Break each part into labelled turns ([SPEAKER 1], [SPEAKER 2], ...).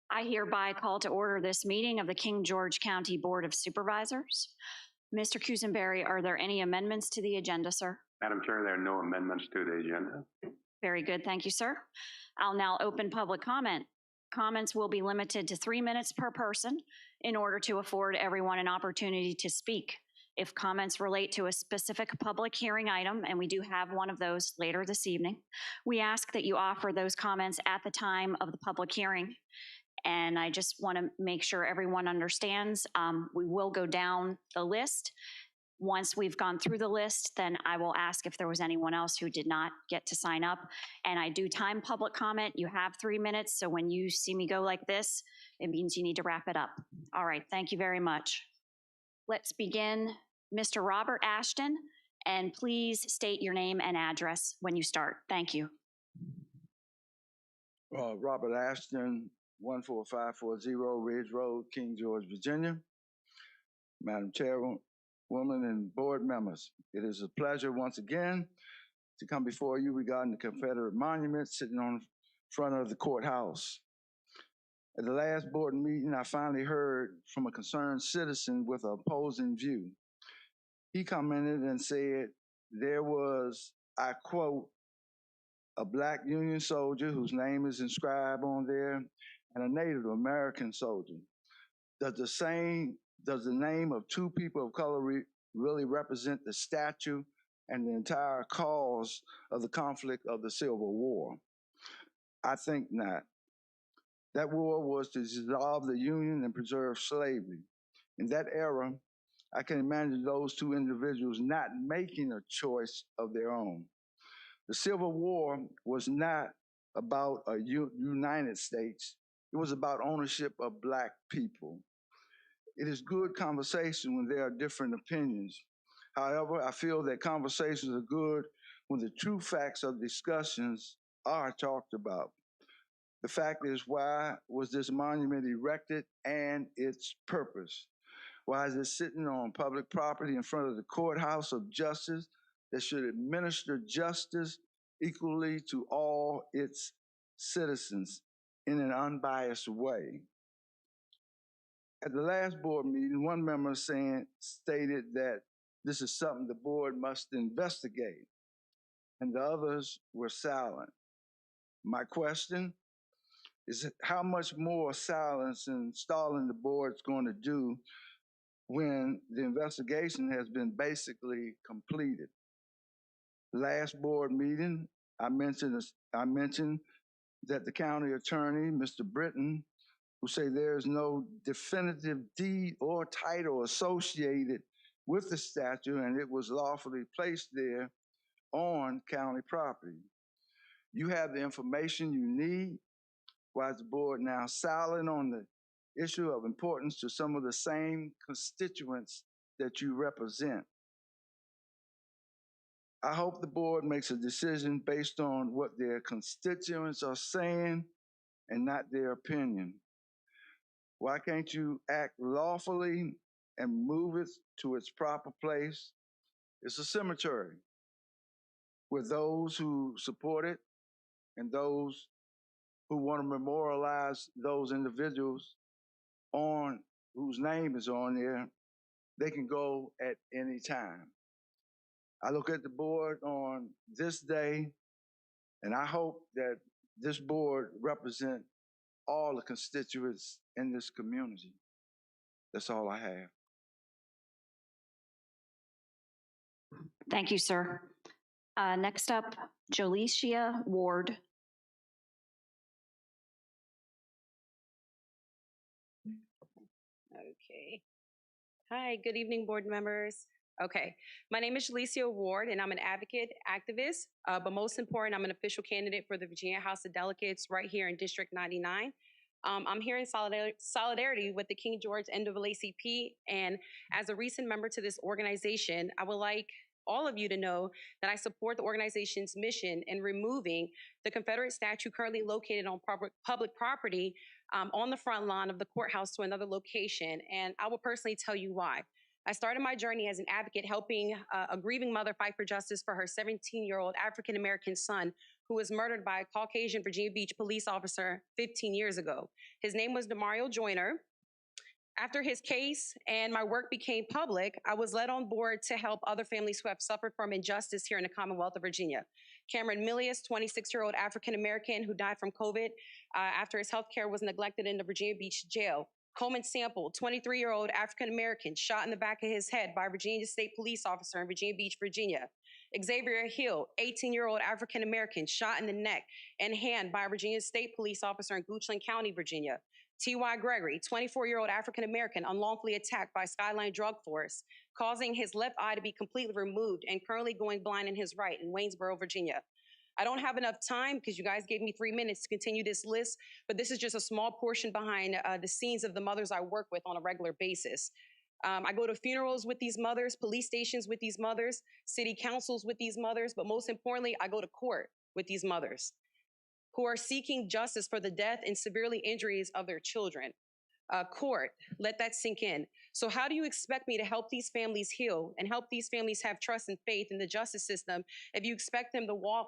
[SPEAKER 1] I hereby call to order this meeting of the King George County Board of Supervisors. Mr. Kusenberry, are there any amendments to the agenda, sir?
[SPEAKER 2] Madam Chair, there are no amendments to the agenda.
[SPEAKER 1] Very good, thank you, sir. I'll now open public comment. Comments will be limited to 3 minutes per person in order to afford everyone an opportunity to speak. If comments relate to a specific public hearing item, and we do have one of those later this evening, we ask that you offer those comments at the time of the public hearing. And I just want to make sure everyone understands, we will go down the list. Once we've gone through the list, then I will ask if there was anyone else who did not get to sign up. And I do time public comment. You have 3 minutes, so when you see me go like this, it means you need to wrap it up. All right, thank you very much. Let's begin. Mr. Robert Ashton, and please state your name and address when you start. Thank you.
[SPEAKER 3] Robert Ashton, 14540 Ridge Road, King George, Virginia. Madam Chairwoman and board members, it is a pleasure once again to come before you regarding the Confederate monument sitting on front of the courthouse. At the last board meeting, I finally heard from a concerned citizen with an opposing view. He commented and said there was, I quote, a Black Union soldier whose name is inscribed on there and a Native American soldier. Does the name of two people of color really represent the statue and the entire cause of the conflict of the Civil War? I think not. That war was to dissolve the Union and preserve slavery. In that era, I can imagine those two individuals not making a choice of their own. The Civil War was not about a United States. It was about ownership of Black people. It is good conversation when there are different opinions. However, I feel that conversations are good when the true facts of discussions are talked about. The fact is, why was this monument erected and its purpose? Why is it sitting on public property in front of the courthouse of justice that should administer justice equally to all its citizens in an unbiased way? At the last board meeting, one member stated that this is something the board must investigate, and the others were silent. My question is, how much more silence and stalling the board's going to do when the investigation has been basically completed? Last board meeting, I mentioned that the county attorney, Mr. Britton, who say there is no definitive deed or title associated with the statue and it was lawfully placed there on county property. You have the information you need. Why is the board now silent on the issue of importance to some of the same constituents that you represent? I hope the board makes a decision based on what their constituents are saying and not their opinion. Why can't you act lawfully and move it to its proper place? It's a cemetery with those who support it and those who want to memorialize those individuals on whose name is on there. They can go at any time. I look at the board on this day, and I hope that this board represents all the constituents in this community. That's all I have.
[SPEAKER 1] Thank you, sir. Next up, Jolicia Ward.
[SPEAKER 4] Okay. Hi, good evening, board members. Okay, my name is Jolicia Ward, and I'm an advocate, activist, but most important, I'm an official candidate for the Virginia House of Delegates right here in District 99. I'm here in solidarity with the King George NAACP, and as a recent member to this organization, I would like all of you to know that I support the organization's mission in removing the Confederate statue currently located on public property on the front lawn of the courthouse to another location, and I will personally tell you why. I started my journey as an advocate helping a grieving mother fight for justice for her 17-year-old African-American son who was murdered by a Caucasian Virginia Beach police officer 15 years ago. His name was Demario Joyner. After his case and my work became public, I was led on board to help other families who have suffered from injustice here in the Commonwealth of Virginia. Cameron Milius, 26-year-old African-American who died from COVID after his health care was neglected in the Virginia Beach jail. Coleman Sample, 23-year-old African-American, shot in the back of his head by a Virginia State police officer in Virginia Beach, Virginia. Xavier Hill, 18-year-old African-American, shot in the neck and hand by a Virginia State police officer in Goochland County, Virginia. T.Y. Gregory, 24-year-old African-American, unlawfully attacked by Skyline Drug Force, causing his left eye to be completely removed and currently going blind in his right in Waynesboro, Virginia. I don't have enough time because you guys gave me 3 minutes to continue this list, but this is just a small portion behind the scenes of the mothers I work with on a regular basis. I go to funerals with these mothers, police stations with these mothers, city councils with these mothers, but most importantly, I go to court with these mothers who are seeking justice for the death and severely injuries of their children. Court, let that sink in. So how do you expect me to help these families heal and help these families have trust and faith in the justice system if you expect them to walk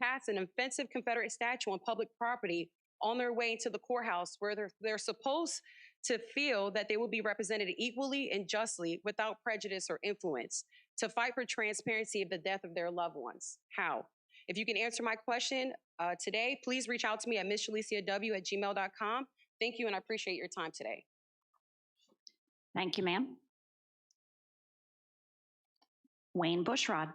[SPEAKER 4] past an offensive Confederate statue on public property on their way to the courthouse where they're supposed to feel that they will be represented equally and justly without prejudice or influence, to fight for transparency of the death of their loved ones? How? If you can answer my question today, please reach out to me at missjaliciaw@gmail.com. Thank you, and I appreciate your time today.
[SPEAKER 1] Thank you, ma'am. Wayne Bushrod.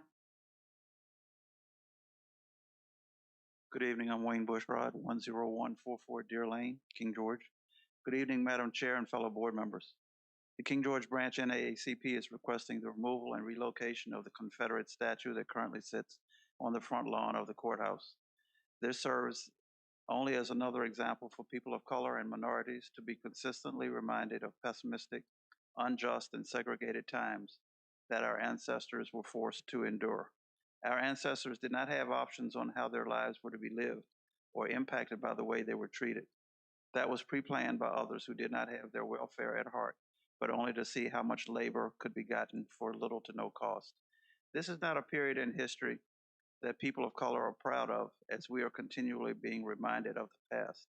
[SPEAKER 5] Good evening. I'm Wayne Bushrod, 10144 Deer Lane, King George. Good evening, Madam Chair and fellow board members. The King George Branch NAACP is requesting the removal and relocation of the Confederate statue that currently sits on the front lawn of the courthouse. This serves only as another example for people of color and minorities to be consistently reminded of pessimistic, unjust, and segregated times that our ancestors were forced to endure. Our ancestors did not have options on how their lives were to be lived or impacted by the way they were treated. That was pre-planned by others who did not have their welfare at heart, but only to see how much labor could be gotten for little to no cost. This is not a period in history that people of color are proud of, as we are continually being reminded of the past.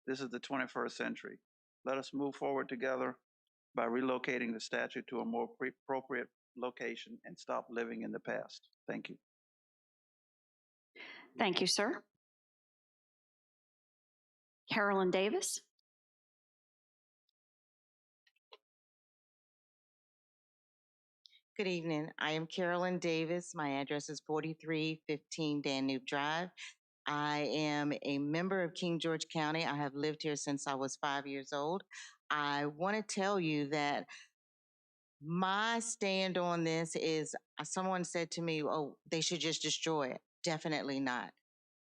[SPEAKER 5] This is the 21st century. Let us move forward together by relocating the statue to a more appropriate location and stop living in the past. Thank you.
[SPEAKER 1] Thank you, sir. Carolyn Davis.
[SPEAKER 6] Good evening. I am Carolyn Davis. My address is 4315 Danube Drive. I am a member of King George County. I have lived here since I was 5 years old. I want to tell you that my stand on this is someone said to me, oh, they should just destroy it. Definitely not.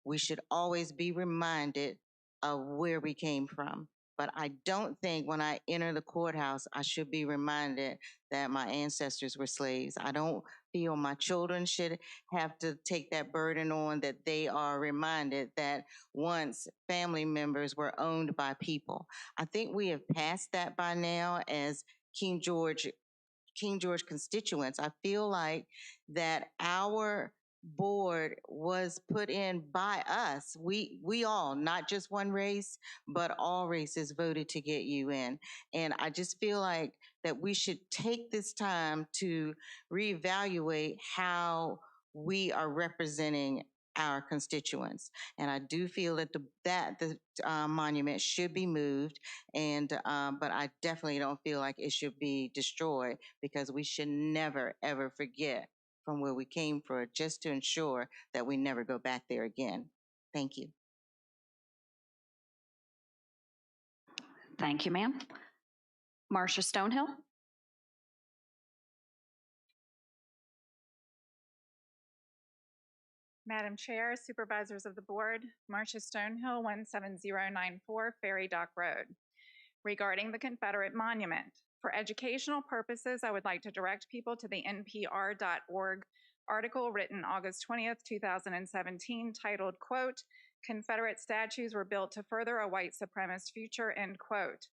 [SPEAKER 6] We should always be reminded of where we came from. But I don't think when I enter the courthouse, I should be reminded that my ancestors were slaves. I don't feel my children should have to take that burden on, that they are reminded that once family members were owned by people. I think we have passed that by now as King George constituents. I feel like that our board was put in by us. We all, not just one race, but all races voted to get you in. And I just feel like that we should take this time to reevaluate how we are representing our constituents. And I do feel that the monument should be moved, and but I definitely don't feel like it should be destroyed, because we should never, ever forget from where we came from, just to ensure that we never go back there again. Thank you.
[SPEAKER 1] Thank you, ma'am. Marcia Stonehill.
[SPEAKER 7] Madam Chair, Supervisors of the Board, Marcia Stonehill, 17094 Ferry Dock Road. Regarding the Confederate Monument, for educational purposes, I would like to direct people to the npr.org article written August 20th, 2017, titled, quote, "Confederate statues were built to further a white supremacist future," end quote.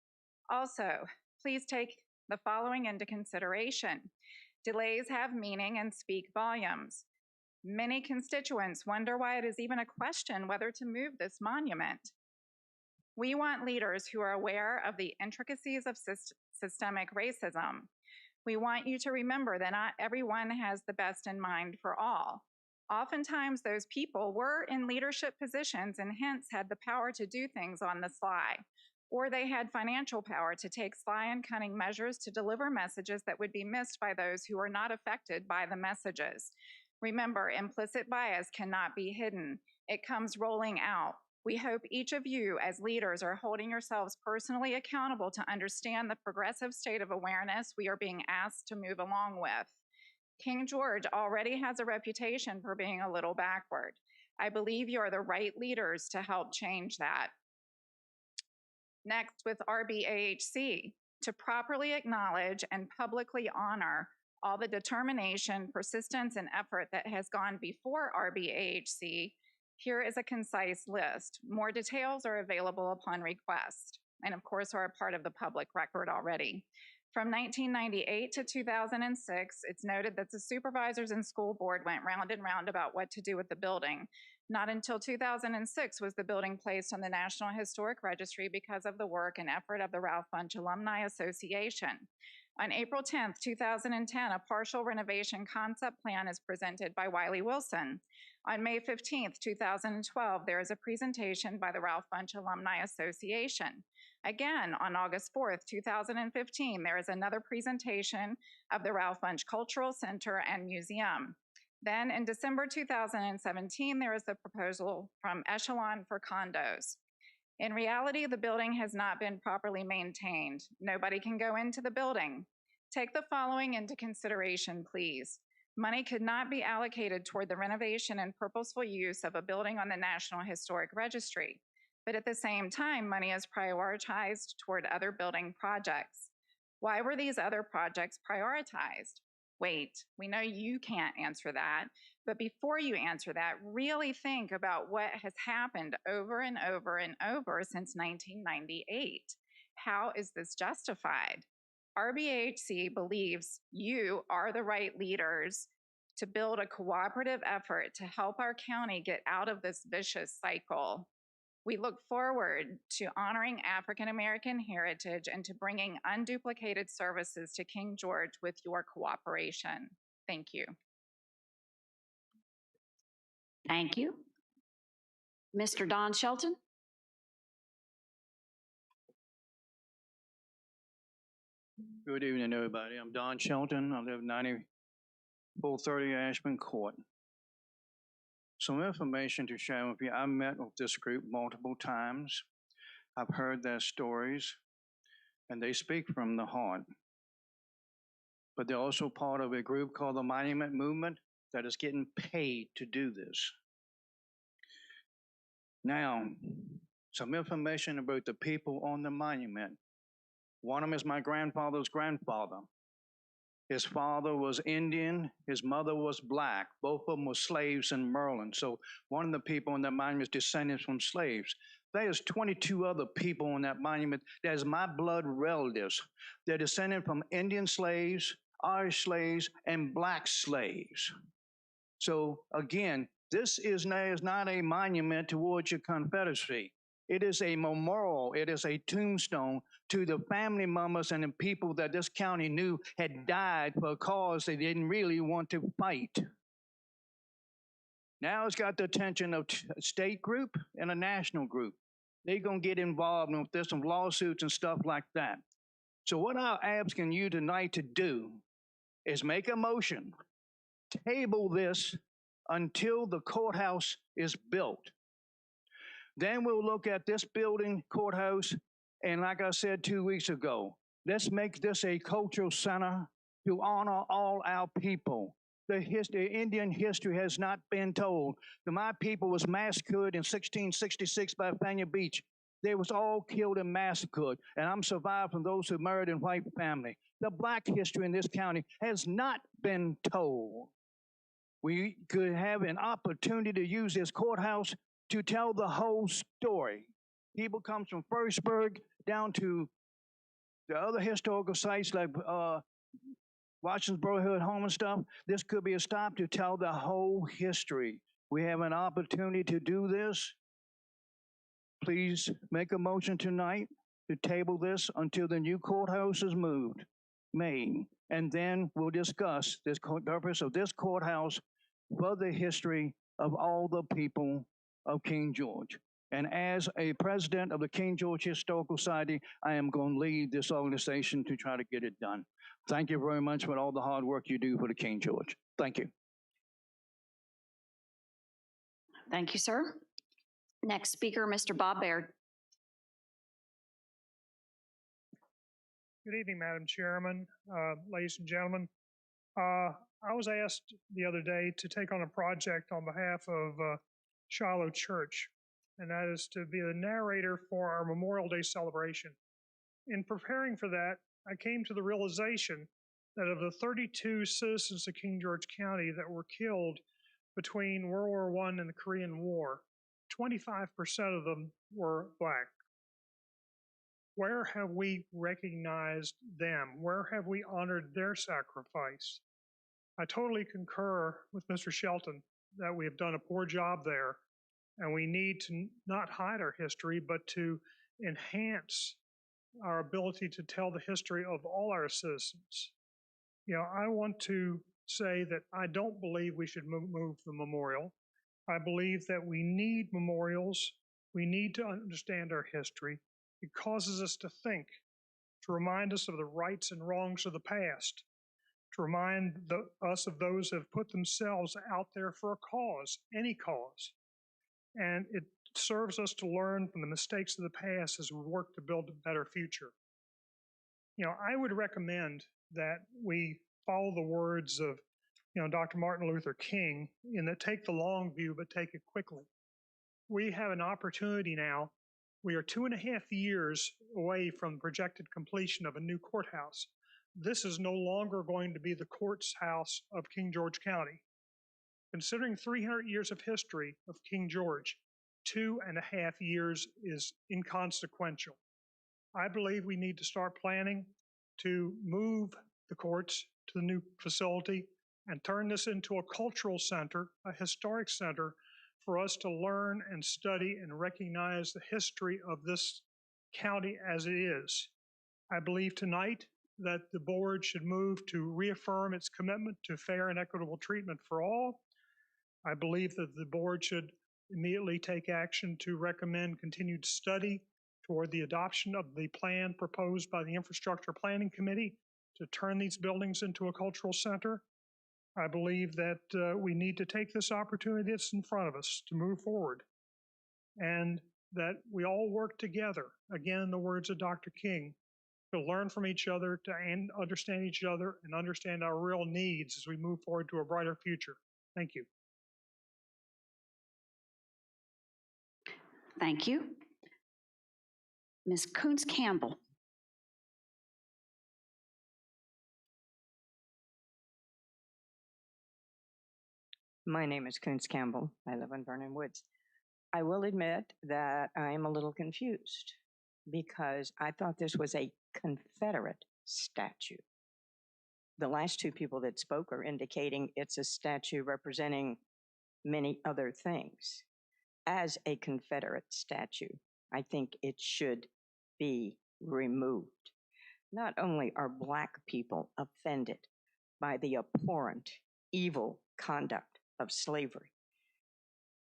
[SPEAKER 7] Also, please take the following into consideration. Delays have meaning and speak volumes. Many constituents wonder why it is even a question whether to move this monument. We want leaders who are aware of the intricacies of systemic racism. We want you to remember that not everyone has the best in mind for all. Oftentimes, those people were in leadership positions and hence had the power to do things on the sly, or they had financial power to take sly and cunning measures to deliver messages that would be missed by those who are not affected by the messages. Remember, implicit bias cannot be hidden. It comes rolling out. We hope each of you as leaders are holding yourselves personally accountable to understand the progressive state of awareness we are being asked to move along with. King George already has a reputation for being a little backward. I believe you are the right leaders to help change that. Next, with RBAHC, to properly acknowledge and publicly honor all the determination, persistence, and effort that has gone before RBAHC, here is a concise list. More details are available upon request, and of course are a part of the public record already. From 1998 to 2006, it's noted that the supervisors and school board went round and round about what to do with the building. Not until 2006 was the building placed on the National Historic Registry because of the work and effort of the Ralph Bunche Alumni Association. On April 10th, 2010, a partial renovation concept plan is presented by Wiley Wilson. On May 15th, 2012, there is a presentation by the Ralph Bunche Alumni Association. Again, on August 4th, 2015, there is another presentation of the Ralph Bunche Cultural Center and Museum. Then in December 2017, there is the proposal from Echelon for condos. In reality, the building has not been properly maintained. Nobody can go into the building. Take the following into consideration, please. Money could not be allocated toward the renovation and purposeful use of a building on the National Historic Registry. But at the same time, money is prioritized toward other building projects. Why were these other projects prioritized? Wait, we know you can't answer that, but before you answer that, really think about what has happened over and over and over since 1998. How is this justified? RBHC believes you are the right leaders to build a cooperative effort to help our county get out of this vicious cycle. We look forward to honoring African American heritage and to bringing unduplicated services to King George with your cooperation. Thank you.
[SPEAKER 1] Thank you. Mr. Don Shelton?
[SPEAKER 8] Good evening, everybody. I'm Don Shelton. I live 9430 Ashman Court. Some information to share with you. I met with this group multiple times. I've heard their stories, and they speak from the heart. But they're also part of a group called the Monument Movement that is getting paid to do this. Now, some information about the people on the monument. One of them is my grandfather's grandfather. His father was Indian, his mother was black. Both of them were slaves in Maryland. So one of the people on that monument is descended from slaves. There's 22 other people on that monument. There's my blood relatives. They're descended from Indian slaves, Irish slaves, and black slaves. So again, this is not a monument towards your Confederacy. It is a memorial. It is a tombstone to the family members and the people that this county knew had died for a cause they didn't really want to fight. Now it's got the attention of a state group and a national group. They're going to get involved with this, some lawsuits and stuff like that. So what I'm asking you tonight to do is make a motion, table this until the courthouse is built. Then we'll look at this building, courthouse, and like I said 2 weeks ago, let's make this a cultural center to honor all our people. The Indian history has not been told. My people was massacred in 1666 by Fania Beach. They was all killed and massacred, and I'm survived from those who married in white family. The black history in this county has not been told. We could have an opportunity to use this courthouse to tell the whole story. People come from Firstburg down to the other historical sites like Washington's Brotherhood Home and stuff. This could be a stop to tell the whole history. We have an opportunity to do this. Please make a motion tonight to table this until the new courthouse is made. And then we'll discuss this purpose of this courthouse for the history of all the people of King George. And as a president of the King George Historical Society, I am going to lead this organization to try to get it done. Thank you very much for all the hard work you do for the King George. Thank you.
[SPEAKER 1] Thank you, sir. Next speaker, Mr. Bob Baird.
[SPEAKER 9] Good evening, Madam Chairman, ladies and gentlemen. I was asked the other day to take on a project on behalf of Shiloh Church, and that is to be the narrator for our Memorial Day celebration. In preparing for that, I came to the realization that of the 32 citizens of King George County that were killed between World War I and the Korean War, 25% of them were Black. Where have we recognized them? Where have we honored their sacrifice? I totally concur with Mr. Shelton that we have done a poor job there, and we need to not hide our history, but to enhance our ability to tell the history of all our citizens. You know, I want to say that I don't believe we should move the memorial. I believe that we need memorials. We need to understand our history. It causes us to think, to remind us of the rights and wrongs of the past, to remind us of those who have put themselves out there for a cause, any cause. And it serves us to learn from the mistakes of the past as we work to build a better future. You know, I would recommend that we follow the words of, Dr. Martin Luther King in that take the long view, but take it quickly. We have an opportunity now. We are 2.5 years away from projected completion of a new courthouse. This is no longer going to be the court's house of King George County. Considering 300 years of history of King George, 2.5 years is inconsequential. I believe we need to start planning to move the courts to the new facility and turn this into a cultural center, a historic center, for us to learn and study and recognize the history of this county as it is. I believe tonight that the board should move to reaffirm its commitment to fair and equitable treatment for all. I believe that the board should immediately take action to recommend continued study toward the adoption of the plan proposed by the Infrastructure Planning Committee to turn these buildings into a cultural center. I believe that we need to take this opportunity that's in front of us to move forward, and that we all work together, again, in the words of Dr. King, to learn from each other, to understand each other, and understand our real needs as we move forward to a brighter future. Thank you.
[SPEAKER 1] Thank you. Ms. Coons Campbell.
[SPEAKER 10] My name is Coons Campbell. I live in Vernon Woods. I will admit that I am a little confused because I thought this was a Confederate statue. The last two people that spoke are indicating it's a statue representing many other things. As a Confederate statue, I think it should be removed. Not only are Black people offended by the abhorrent, evil conduct of slavery,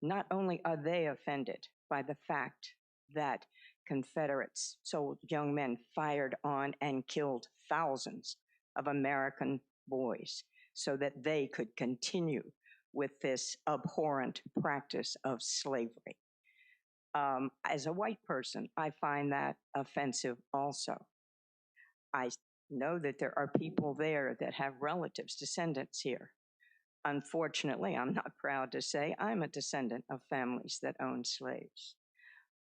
[SPEAKER 10] not only are they offended by the fact that Confederates, so young men fired on and killed thousands of American boys so that they could continue with this abhorrent practice of slavery. As a white person, I find that offensive also. I know that there are people there that have relatives, descendants here. Unfortunately, I'm not proud to say I'm a descendant of families that owned slaves.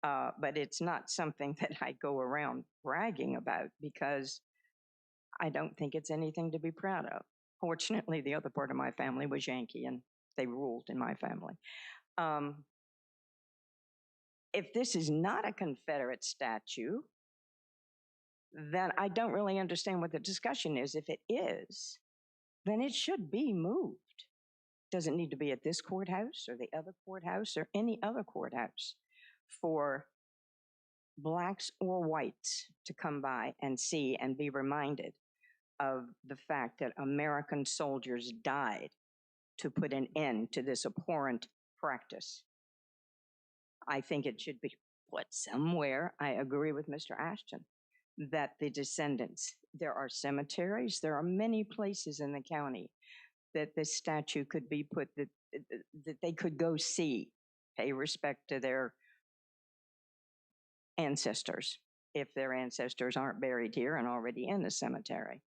[SPEAKER 10] But it's not something that I go around bragging about because I don't think it's anything to be proud of. Fortunately, the other part of my family was Yankee and they ruled in my family. If this is not a Confederate statue, then I don't really understand what the discussion is. If it is, then it should be moved. Doesn't need to be at this courthouse or the other courthouse or any other courthouse for blacks or whites to come by and see and be reminded of the fact that American soldiers died to put an end to this abhorrent practice. I think it should be put somewhere. I agree with Mr. Ashton that the descendants, there are cemeteries, there are many places in the county that this statue could be put, that they could go see, pay respect to their ancestors, if their ancestors aren't buried here and already in the cemetery.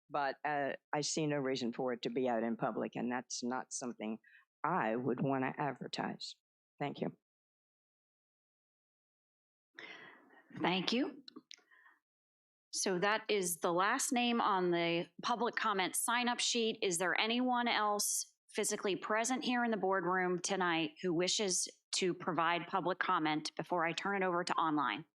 [SPEAKER 10] But I see no reason for it to be out in public, and that's not something I would want to advertise. Thank you.
[SPEAKER 1] Thank you. So that is the last name on the public comment sign-up sheet. Is there anyone else physically present here in the boardroom tonight who wishes to provide public comment before I turn it over to online?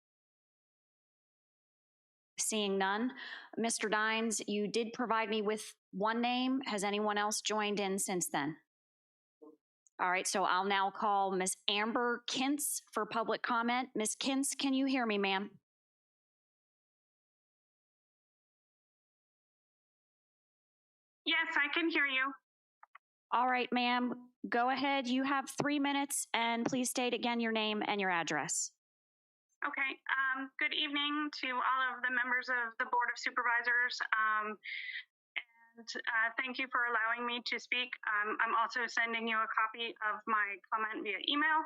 [SPEAKER 1] Seeing none. Mr. Dines, you did provide me with one name. Has anyone else joined in since then? All right, so I'll now call Ms. Amber Kintz for public comment. Ms. Kintz, can you hear me, ma'am?
[SPEAKER 11] Yes, I can hear you.
[SPEAKER 1] All right, ma'am, go ahead. You have 3 minutes, and please state again your name and your address.
[SPEAKER 11] Okay. Good evening to all of the members of the Board of Supervisors. Thank you for allowing me to speak. I'm also sending you a copy of my comment via email.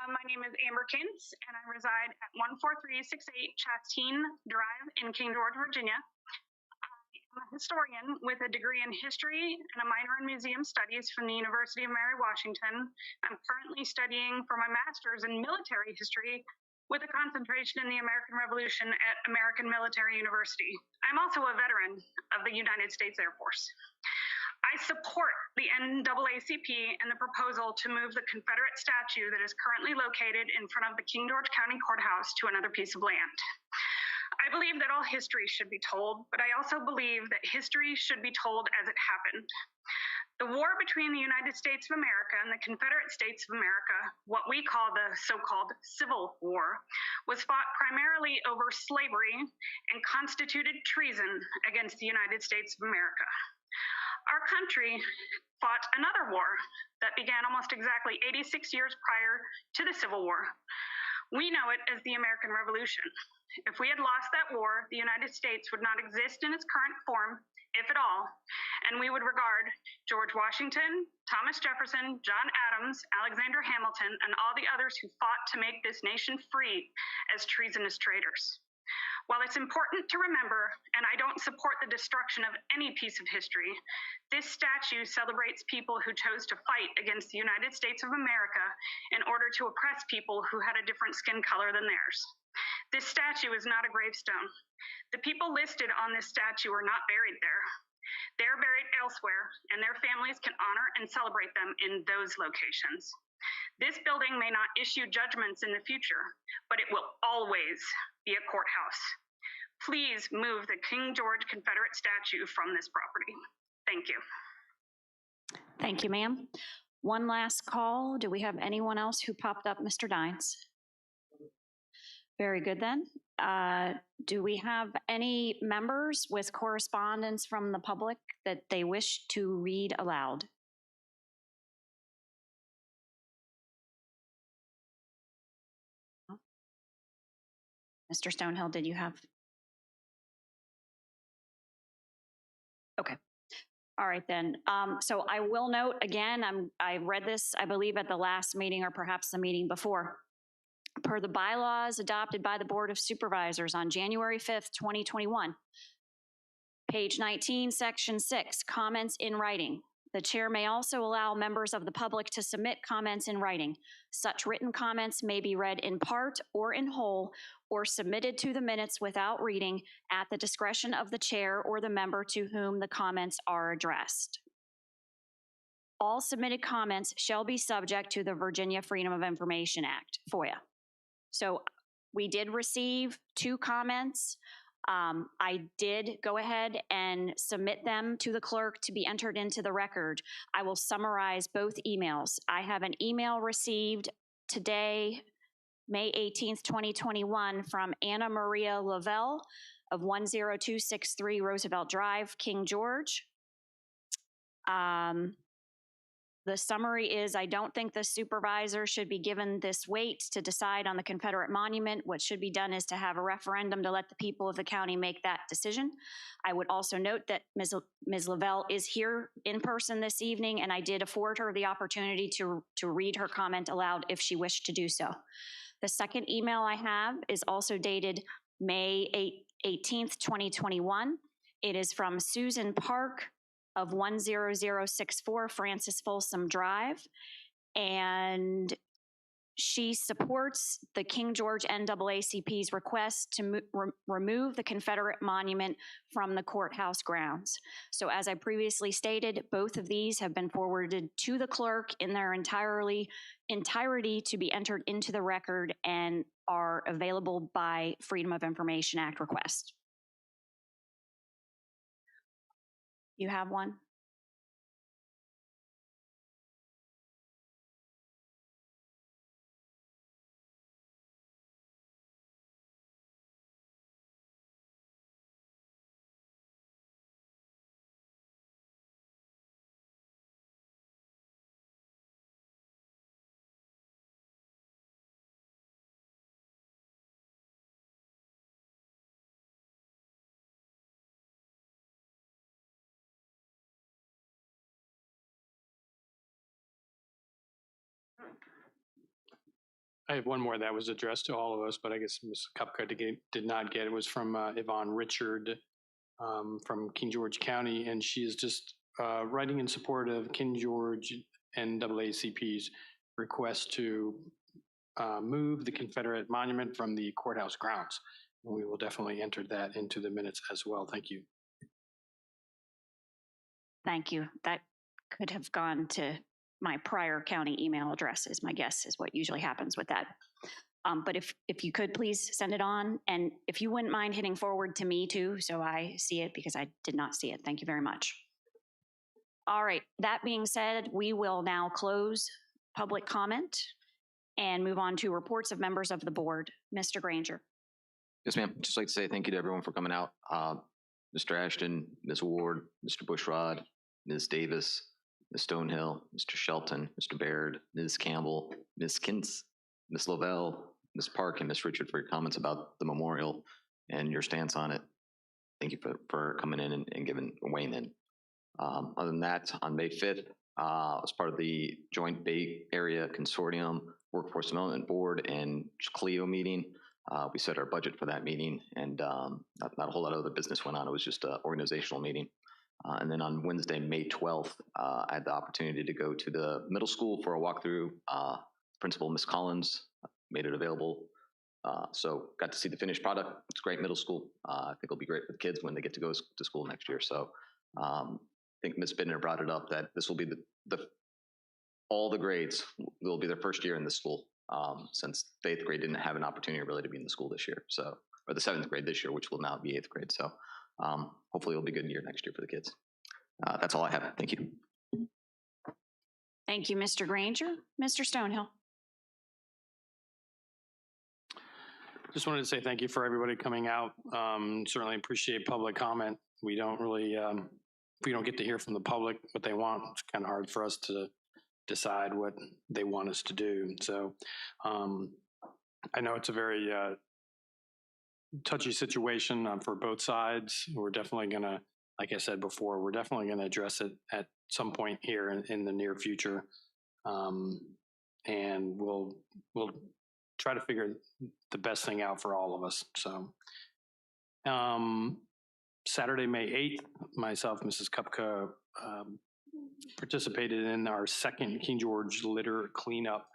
[SPEAKER 11] My name is Amber Kintz, and I reside at 14368 Chasteen Drive in King George, Virginia. I'm a historian with a degree in history and a minor in museum studies from the University of Mary Washington. I'm currently studying for my master's in military history with a concentration in the American Revolution at American Military University. I'm also a veteran of the United States Air Force. I support the NAACP and the proposal to move the Confederate statue that is currently located in front of the King George County Courthouse to another piece of land. I believe that all history should be told, but I also believe that history should be told as it happened. The war between the United States of America and the Confederate States of America, what we call the so-called Civil War, was fought primarily over slavery and constituted treason against the United States of America. Our country fought another war that began almost exactly 86 years prior to the Civil War. We know it as the American Revolution. If we had lost that war, the United States would not exist in its current form, if at all, and we would regard George Washington, Thomas Jefferson, John Adams, Alexander Hamilton, and all the others who fought to make this nation free as treasonous traitors. While it's important to remember, and I don't support the destruction of any piece of history, this statue celebrates people who chose to fight against the United States of America in order to oppress people who had a different skin color than theirs. This statue is not a gravestone. The people listed on this statue are not buried there. They're buried elsewhere, and their families can honor and celebrate them in those locations. This building may not issue judgments in the future, but it will always be a courthouse. Please move the King George Confederate statue from this property. Thank you.
[SPEAKER 1] Thank you, ma'am. One last call. Do we have anyone else who popped up, Mr. Dines? Very good then. Do we have any members with correspondence from the public that they wish to read aloud? Mr. Stonehill, did you have? Okay. All right then. So I will note again, I read this, I believe at the last meeting or perhaps the meeting before. Per the bylaws adopted by the Board of Supervisors on January 5th, 2021. Page 19, Section 6, comments in writing. The chair may also allow members of the public to submit comments in writing. Such written comments may be read in part or in whole or submitted to the minutes without reading at the discretion of the chair or the member to whom the comments are addressed. All submitted comments shall be subject to the Virginia Freedom of Information Act, FOIA. So we did receive 2 comments. I did go ahead and submit them to the clerk to be entered into the record. I will summarize both emails. I have an email received today, May 18th, 2021, from Anna Maria Lavelle of 10263 Roosevelt Drive, King George. The summary is, I don't think the supervisor should be given this weight to decide on the Confederate monument. What should be done is to have a referendum to let the people of the county make that decision. I would also note that Ms. Lavelle is here in person this evening, and I did afford her the opportunity to read her comment aloud if she wished to do so. The second email I have is also dated May 18th, 2021. It is from Susan Park of 10064 Francis Folsom Drive, and she supports the King George NAACP's request to remove the Confederate monument from the courthouse grounds. So as I previously stated, both of these have been forwarded to the clerk in their entirety to be entered into the record and are available by Freedom of Information Act request. You have one?
[SPEAKER 12] I have one more that was addressed to all of us, but I guess Ms. Kupka did not get it. It was from Yvonne Richard from King George County, and she is just writing in support of King George NAACP's request to move the Confederate monument from the courthouse grounds. And we will definitely enter that into the minutes as well. Thank you.
[SPEAKER 1] Thank you. That could have gone to my prior county email addresses. My guess is what usually happens with that. But if you could please send it on, and if you wouldn't mind hitting forward to me too, so I see it, because I did not see it. Thank you very much. All right, that being said, we will now close public comment and move on to reports of members of the board. Mr. Granger.
[SPEAKER 13] Yes, ma'am. Just like to say thank you to everyone for coming out. Mr. Ashton, Ms. Ward, Mr. Bushrod, Ms. Davis, Ms. Stonehill, Mr. Shelton, Mr. Baird, Ms. Campbell, Ms. Kintz, Ms. Lavelle, Ms. Park, and Ms. Richard for your comments about the memorial and your stance on it. Thank you for coming in and weighing in. Other than that, on May 5th, as part of the Joint Bay Area Consortium Workforce Development Board and CLEO meeting, we set our budget for that meeting, and not a whole lot of other business went on. It was just an organizational meeting. And then on Wednesday, May 12th, I had the opportunity to go to the middle school for a walkthrough. Principal Ms. Collins made it available. So got to see the finished product. It's great middle school. I think it'll be great for the kids when they get to go to school next year. So I think Ms. Bittner brought it up that this will be all the grades will be their first year in the school, since the 8th grade didn't have an opportunity really to be in the school this year. So, or the 7th grade this year, which will now be 8th grade. So hopefully it'll be a good year next year for the kids. That's all I have. Thank you.
[SPEAKER 1] Thank you, Mr. Granger. Mr. Stonehill.
[SPEAKER 12] Just wanted to say thank you for everybody coming out. Certainly appreciate public comment. We don't really, if we don't get to hear from the public what they want, it's kind of hard for us to decide what they want us to do. So I know it's a very touchy situation for both sides. We're definitely going to, like I said before, we're definitely going to address it at some point here in the near future. And we'll try to figure the best thing out for all of us. So Saturday, May 8th, myself, Mrs. Kupka, participated in our second King George litter cleanup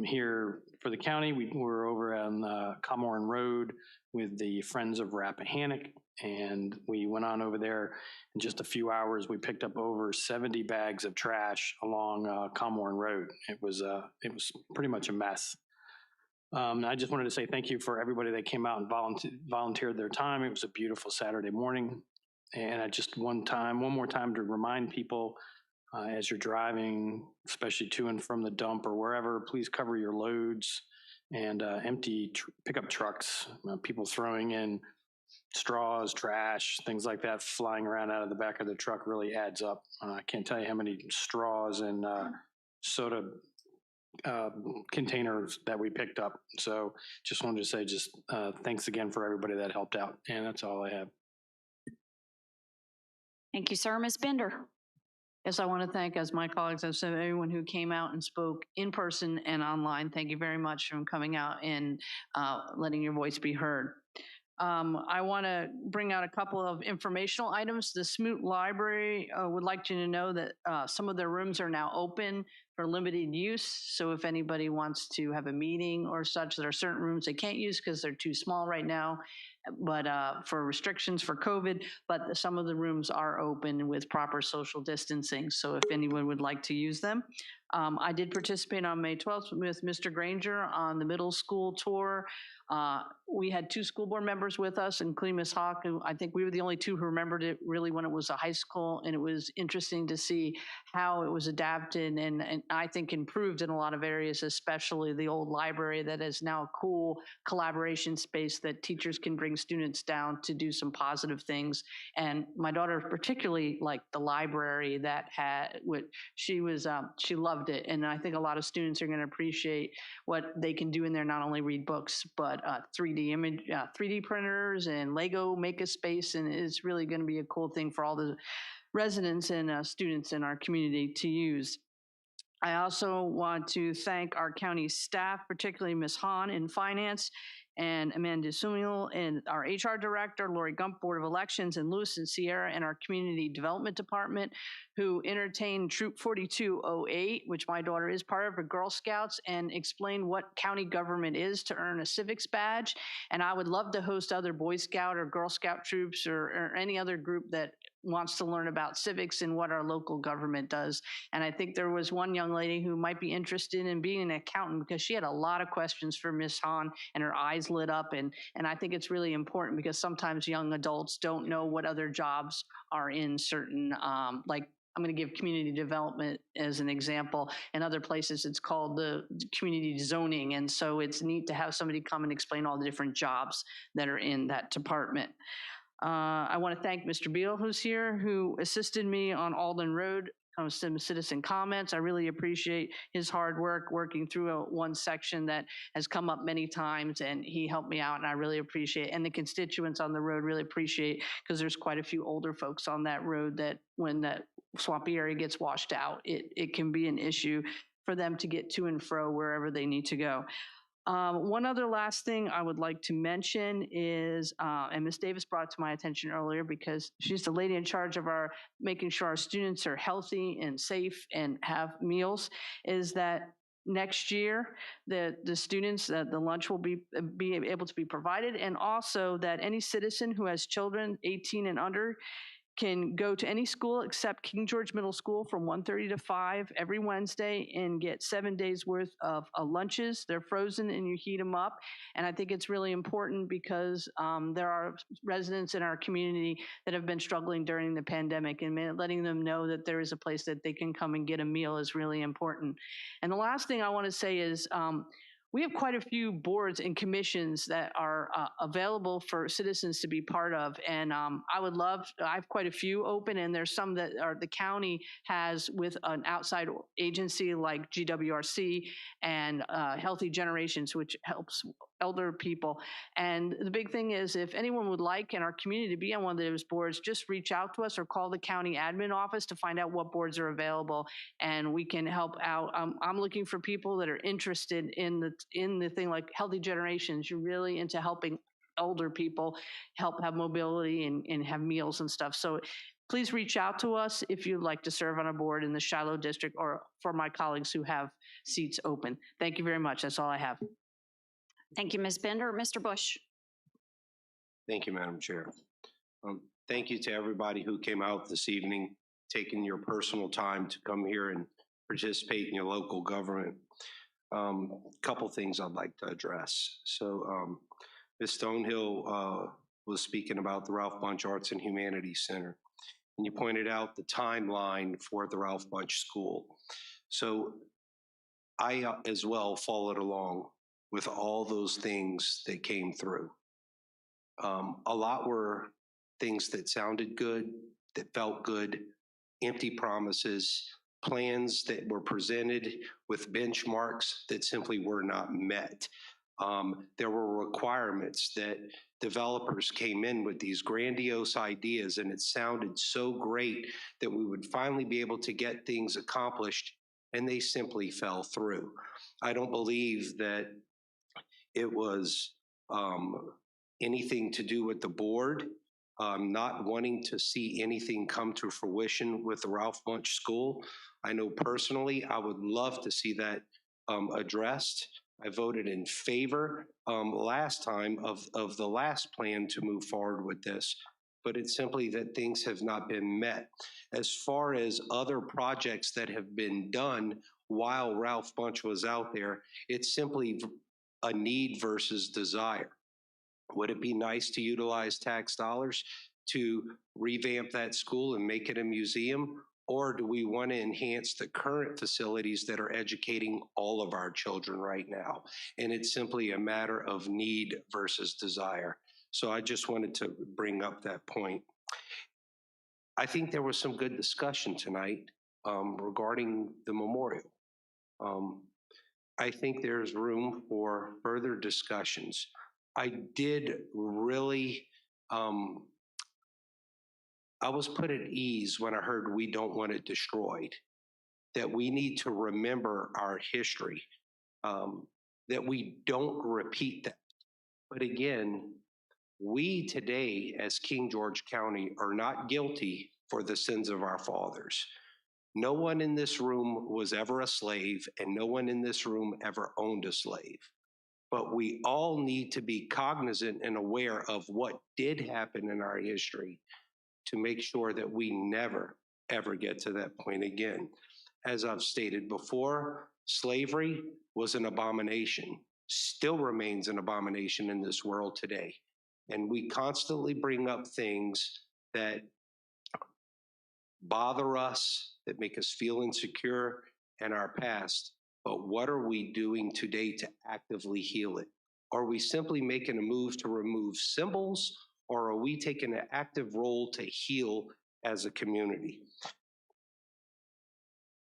[SPEAKER 12] here for the county. We were over on Comorn Road with the Friends of Rappahannock, and we went on over there. In just a few hours, we picked up over 70 bags of trash along Comorn Road. It was pretty much a mess. I just wanted to say thank you for everybody that came out and volunteered their time. It was a beautiful Saturday morning. And I just one more time to remind people as you're driving, especially to and from the dump or wherever, please cover your loads and empty pickup trucks, people throwing in straws, trash, things like that flying around out of the back of the truck really adds up. I can't tell you how many straws and soda containers that we picked up. So just wanted to say thanks again for everybody that helped out. And that's all I have.
[SPEAKER 1] Thank you, sir. Ms. Bender.
[SPEAKER 14] Yes, I want to thank, as my colleagues have said, everyone who came out and spoke in person and online. Thank you very much for coming out and letting your voice be heard. I want to bring out a couple of informational items. The Smoot Library would like you to know that some of their rooms are now open for limited use. So if anybody wants to have a meeting or such, there are certain rooms they can't use because they're too small right now, but for restrictions for COVID, but some of the rooms are open with proper social distancing. So if anyone would like to use them. I did participate on May 12th with Mr. Granger on the middle school tour. We had 2 school board members with us, including Ms. Hawk, who I think we were the only 2 who remembered it really when it was a high school, and it was interesting to see how it was adapted and I think improved in a lot of areas, especially the old library that is now a cool collaboration space that teachers can bring students down to do some positive things. And my daughter particularly liked the library that had what she loved it, and I think a lot of students are going to appreciate what they can do in there, not only read books, but 3D printers and Lego Make-A-Space, and it's really going to be a cool thing for all the residents and students in our community to use. I also want to thank our county staff, particularly Ms. Hahn in finance, and Amanda Sumiel and our HR director, Lori Gump, Board of Elections, and Lewis and Sierra and our Community Development Department, who entertained Troop 4208, which my daughter is part of, for Girl Scouts, and explained what county government is to earn a civics badge. And I would love to host other Boy Scout or Girl Scout troops or any other group that wants to learn about civics and what our local government does. And I think there was one young lady who might be interested in being an accountant because she had a lot of questions for Ms. Hahn and her eyes lit up. And I think it's really important because sometimes young adults don't know what other jobs are in certain, like I'm going to give community development as an example. In other places, it's called the community zoning. And so it's neat to have somebody come and explain all the different jobs that are in that department. I want to thank Mr. Beal, who's here, who assisted me on Alden Road, some citizen comments. I really appreciate his hard work working through one section that has come up many times, and he helped me out, and I really appreciate it. And the constituents on the road really appreciate, because there's quite a few older folks on that road that when that swampy area gets washed out, it can be an issue for them to get to and fro wherever they need to go. One other last thing I would like to mention is, and Ms. Davis brought it to my attention earlier because she's the lady in charge of our making sure our students are healthy and safe and have meals, is that next year the students, the lunch will be able to be provided, and also that any citizen who has children 18 and under can go to any school except King George Middle School from 1:30 to 5 every Wednesday and get 7 days worth of lunches. They're frozen and you heat them up. And I think it's really important because there are residents in our community that have been struggling during the pandemic, and letting them know that there is a place that they can come and get a meal is really important. And the last thing I want to say is, we have quite a few boards and commissions that are available for citizens to be part of. And I have quite a few open, and there's some that the county has with an outside agency like GWRC and Healthy Generations, which helps elder people. And the big thing is, if anyone would like in our community to be on one of those boards, just reach out to us or call the county admin office to find out what boards are available, and we can help out. I'm looking for people that are interested in the thing like Healthy Generations. You're really into helping older people help have mobility and have meals and stuff. So please reach out to us if you'd like to serve on a board in the Shiloh district, or for my colleagues who have seats open. Thank you very much. That's all I have.
[SPEAKER 1] Thank you, Ms. Bender. Mr. Bush.
[SPEAKER 15] Thank you, Madam Chair. Thank you to everybody who came out this evening, taking your personal time to come here and participate in your local government. Couple things I'd like to address. So Ms. Stonehill was speaking about the Ralph Bunche Arts and Humanities Center, and you pointed out the timeline for the Ralph Bunche School. So I as well followed along with all those things that came through. A lot were things that sounded good, that felt good, empty promises, plans that were presented with benchmarks that simply were not met. There were requirements that developers came in with these grandiose ideas, and it sounded so great that we would finally be able to get things accomplished, and they simply fell through. I don't believe that it was anything to do with the board not wanting to see anything come to fruition with the Ralph Bunche School. I know personally I would love to see that addressed. I voted in favor last time of the last plan to move forward with this, but it's simply that things have not been met. As far as other projects that have been done while Ralph Bunche was out there, it's simply a need versus desire. Would it be nice to utilize tax dollars to revamp that school and make it a museum? Or do we want to enhance the current facilities that are educating all of our children right now? And it's simply a matter of need versus desire. So I just wanted to bring up that point. I think there was some good discussion tonight regarding the memorial. I think there's room for further discussions. I did really, I was put at ease when I heard we don't want it destroyed, that we need to remember our history, that we don't repeat that. But again, we today as King George County are not guilty for the sins of our fathers. No one in this room was ever a slave, and no one in this room ever owned a slave. But we all need to be cognizant and aware of what did happen in our history to make sure that we never, ever get to that point again. As I've stated before, slavery was an abomination, still remains an abomination in this world today. And we constantly bring up things that bother us, that make us feel insecure in our past. But what are we doing today to actively heal it? Are we simply making a move to remove symbols, or are we taking an active role to heal as a community?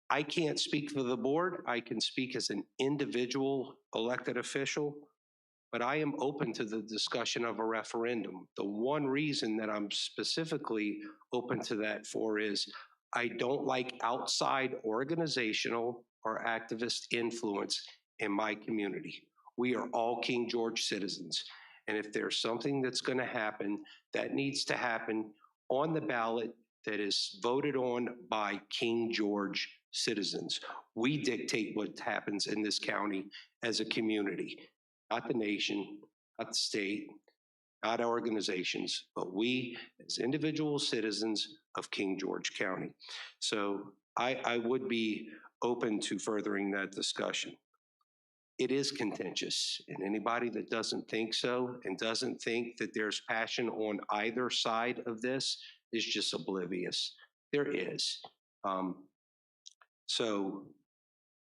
[SPEAKER 15] I can't speak for the board. I can speak as an individual elected official, but I am open to the discussion of a referendum. The one reason that I'm specifically open to that for is I don't like outside organizational or activist influence in my community. We are all King George citizens. And if there's something that's going to happen, that needs to happen on the ballot that is voted on by King George citizens. We dictate what happens in this county as a community, not the nation, not the state, not our organizations, but we as individual citizens of King George County. So I would be open to furthering that discussion. It is contentious, and anybody that doesn't think so and doesn't think that there's passion on either side of this is just oblivious. There is. So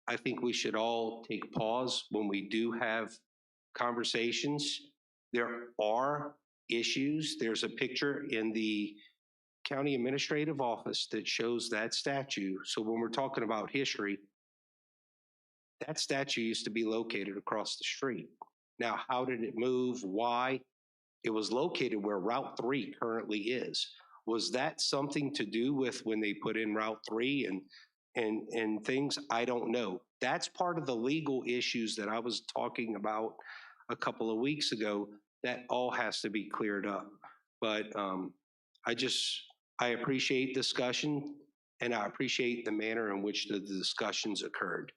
[SPEAKER 15] I think we should all take pause when we do have conversations. There are issues. There's a picture in the county administrative office that shows that statue. So when we're talking about history, that statue used to be located across the street. Now, how did it move? Why? It was located where Route 3 currently is. Was that something to do with when they put in Route 3 and things? I don't know. That's part of the legal issues that I was talking about a couple of weeks ago. That all has to be cleared up. But I appreciate discussion, and I appreciate the manner in which the discussions occurred.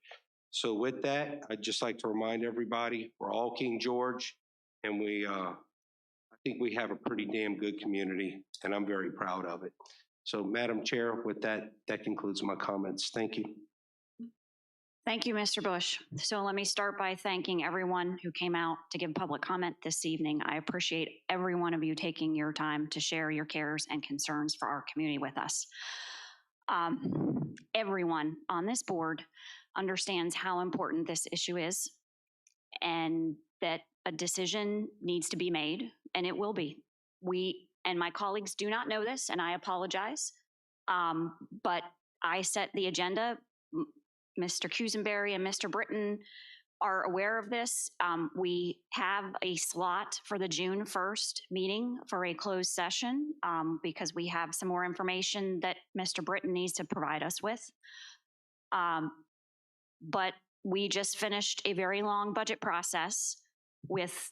[SPEAKER 15] So with that, I'd just like to remind everybody, we're all King George, and I think we have a pretty damn good community, and I'm very proud of it. So Madam Chair, with that, that concludes my comments. Thank you.
[SPEAKER 1] Thank you, Mr. Bush. So let me start by thanking everyone who came out to give public comment this evening. I appreciate every one of you taking your time to share your cares and concerns for our community with us. Everyone on this board understands how important this issue is and that a decision needs to be made, and it will be. We and my colleagues do not know this, and I apologize, but I set the agenda. Mr. Cusenberry and Mr. Britton are aware of this. We have a slot for the June 1st meeting for a closed session because we have some more information that Mr. Britton needs to provide us with. But we just finished a very long budget process with,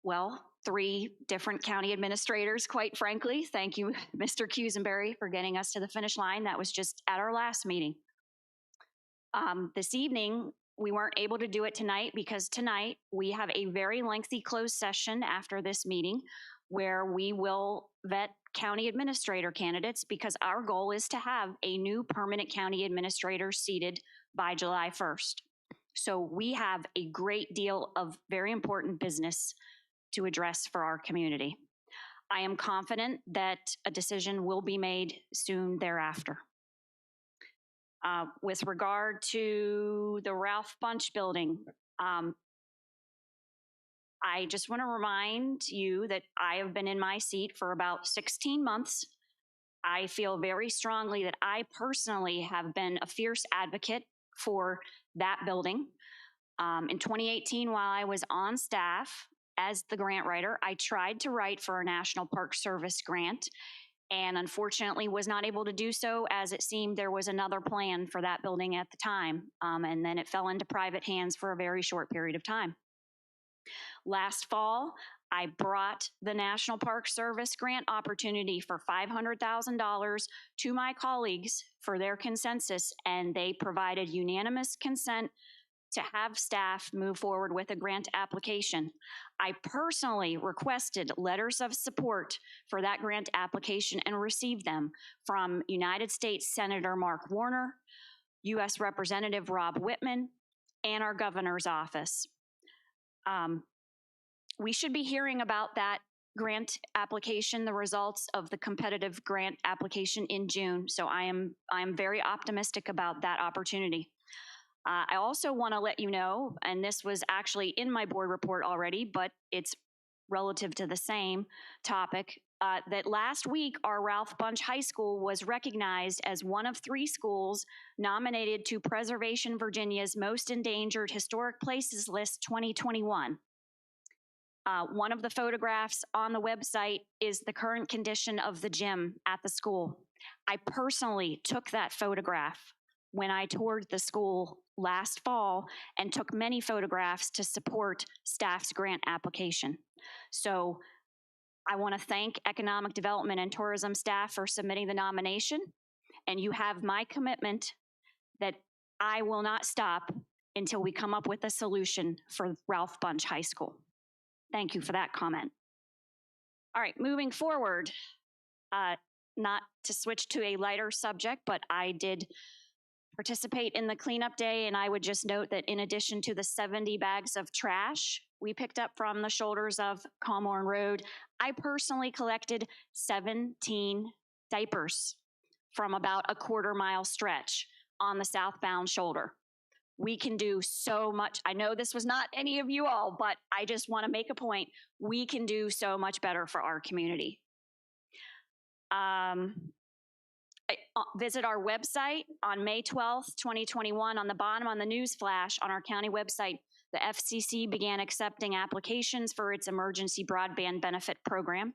[SPEAKER 1] well, 3 different county administrators, quite frankly. Thank you, Mr. Cusenberry, for getting us to the finish line. That was just at our last meeting. This evening, we weren't able to do it tonight because tonight we have a very lengthy closed session after this meeting where we will vet county administrator candidates because our goal is to have a new permanent county administrator seated by July 1st. So we have a great deal of very important business to address for our community. I am confident that a decision will be made soon thereafter. With regard to the Ralph Bunch building, I just want to remind you that I have been in my seat for about 16 months. I feel very strongly that I personally have been a fierce advocate for that building. In 2018, while I was on staff as the grant writer, I tried to write for a National Park Service grant and unfortunately was not able to do so as it seemed there was another plan for that building at the time. And then it fell into private hands for a very short period of time. Last fall, I brought the National Park Service grant opportunity for $500,000 to my colleagues for their consensus, and they provided unanimous consent to have staff move forward with a grant application. I personally requested letters of support for that grant application and received them from United States Senator Mark Warner, U.S. Representative Rob Whitman, and our governor's office. We should be hearing about that grant application, the results of the competitive grant application in June. So I am very optimistic about that opportunity. I also want to let you know, and this was actually in my board report already, but it's relative to the same topic, that last week our Ralph Bunch High School was recognized as one of 3 schools nominated to Preservation Virginia's Most Endangered Historic Places List 2021. One of the photographs on the website is the current condition of the gym at the school. I personally took that photograph when I toured the school last fall and took many photographs to support staff's grant application. So I want to thank Economic Development and Tourism staff for submitting the nomination, and you have my commitment that I will not stop until we come up with a solution for Ralph Bunch High School. Thank you for that comment. All right, moving forward, not to switch to a lighter subject, but I did participate in the cleanup day, and I would just note that in addition to the 70 bags of trash we picked up from the shoulders of Comorn Road, I personally collected 17 diapers from about a quarter-mile stretch on the southbound shoulder. We can do so much. I know this was not any of you all, but I just want to make a point. We can do so much better for our community. Visit our website on May 12th, 2021. On the bottom on the news flash on our county website, the FCC began accepting applications for its emergency broadband benefit program.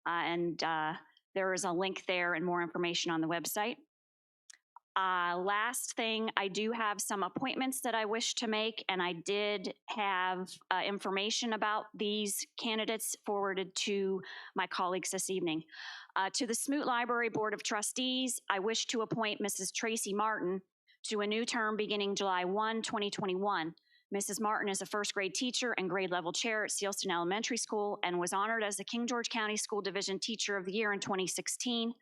[SPEAKER 1] There is a link there and more information on the website. Last thing, I do have some appointments that I wish to make, and I did have information about these candidates forwarded to my colleagues this evening. To the Smoot Library Board of Trustees, I wish to appoint Mrs. Tracy Martin to a new term beginning July 1, 2021. Mrs. Martin is a first grade teacher and grade level chair at Sealston Elementary School and was honored as the King George County School Division Teacher of the Year in 2016.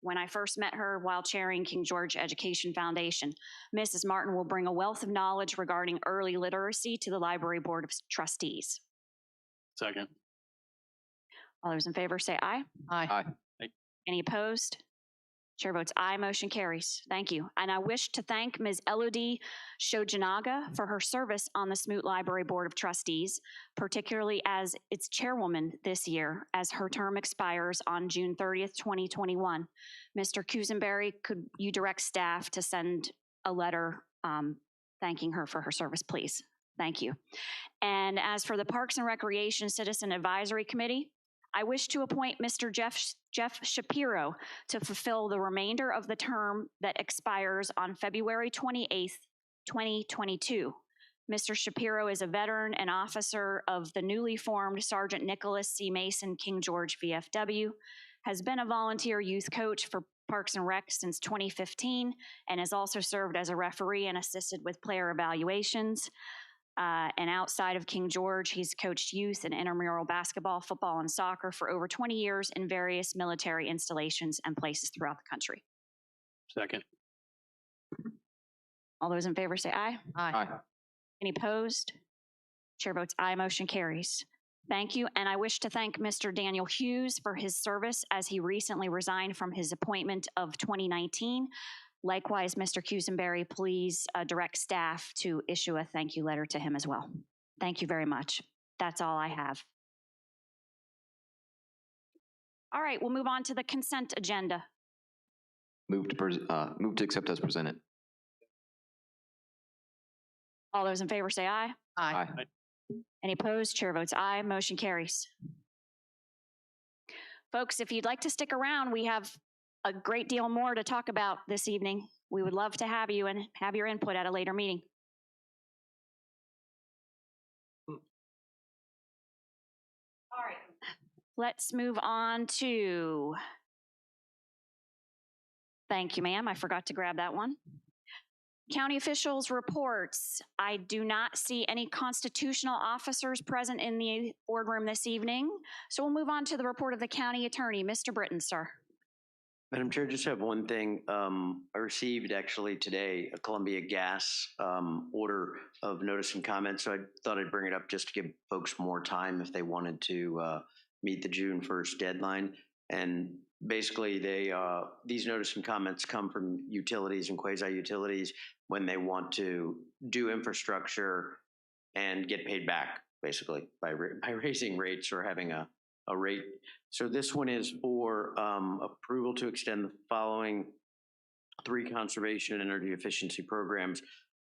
[SPEAKER 1] when I first met her while chairing King George Education Foundation. Mrs. Martin will bring a wealth of knowledge regarding early literacy to the Library Board of Trustees.
[SPEAKER 12] Second.
[SPEAKER 1] All those in favor say aye.
[SPEAKER 14] Aye.
[SPEAKER 1] Any opposed? Chair votes aye, motion carries. Thank you. And I wish to thank Ms. Elodie Shojanaga for her service on the Smoot Library Board of Trustees, particularly as its chairwoman this year, as her term expires on June 30th, 2021. Mr. Kusenberry, could you direct staff to send a letter thanking her for her service, please? Thank you. And as for the Parks and Recreation Citizen Advisory Committee, I wish to appoint Mr. Jeff Shapiro to fulfill the remainder of the term that expires on February 28th, 2022. Mr. Shapiro is a veteran and officer of the newly formed Sergeant Nicholas C. Mason King George VFW, has been a volunteer youth coach for Parks and Rec since 2015, and has also served as a referee and assisted with player evaluations. And outside of King George, he's coached youth and intramural basketball, football, and soccer for over 20 years in various military installations and places throughout the country.
[SPEAKER 12] Second.
[SPEAKER 1] All those in favor say aye.
[SPEAKER 14] Aye.
[SPEAKER 1] Any opposed? Chair votes aye, motion carries. Thank you, and I wish to thank Mr. Daniel Hughes for his service as he recently resigned from his appointment of 2019. Likewise, Mr. Kusenberry, please direct staff to issue a thank you letter to him as well. Thank you very much. That's all I have. All right, we'll move on to the consent agenda.
[SPEAKER 13] Move to accept as presented.
[SPEAKER 1] All those in favor say aye.
[SPEAKER 14] Aye.
[SPEAKER 1] Any opposed? Chair votes aye. Motion carries. Folks, if you'd like to stick around, we have a great deal more to talk about this evening. We would love to have you and have your input at a later meeting. All right, let's move on to, thank you, ma'am. I forgot to grab that one. County officials reports. I do not see any constitutional officers present in the boardroom this evening. So we'll move on to the report of the county attorney. Mr. Britton, sir.
[SPEAKER 16] Madam Chair, just have one thing. I received actually today a Columbia Gas order of notice and comment, so I thought I'd bring it up just to give folks more time if they wanted to meet the June 1st deadline. And basically, these notice and comments come from utilities and quasi-utilities when they want to do infrastructure and get paid back, basically, by raising rates or having a rate. So this one is for approval to extend the following 3 conservation and energy efficiency programs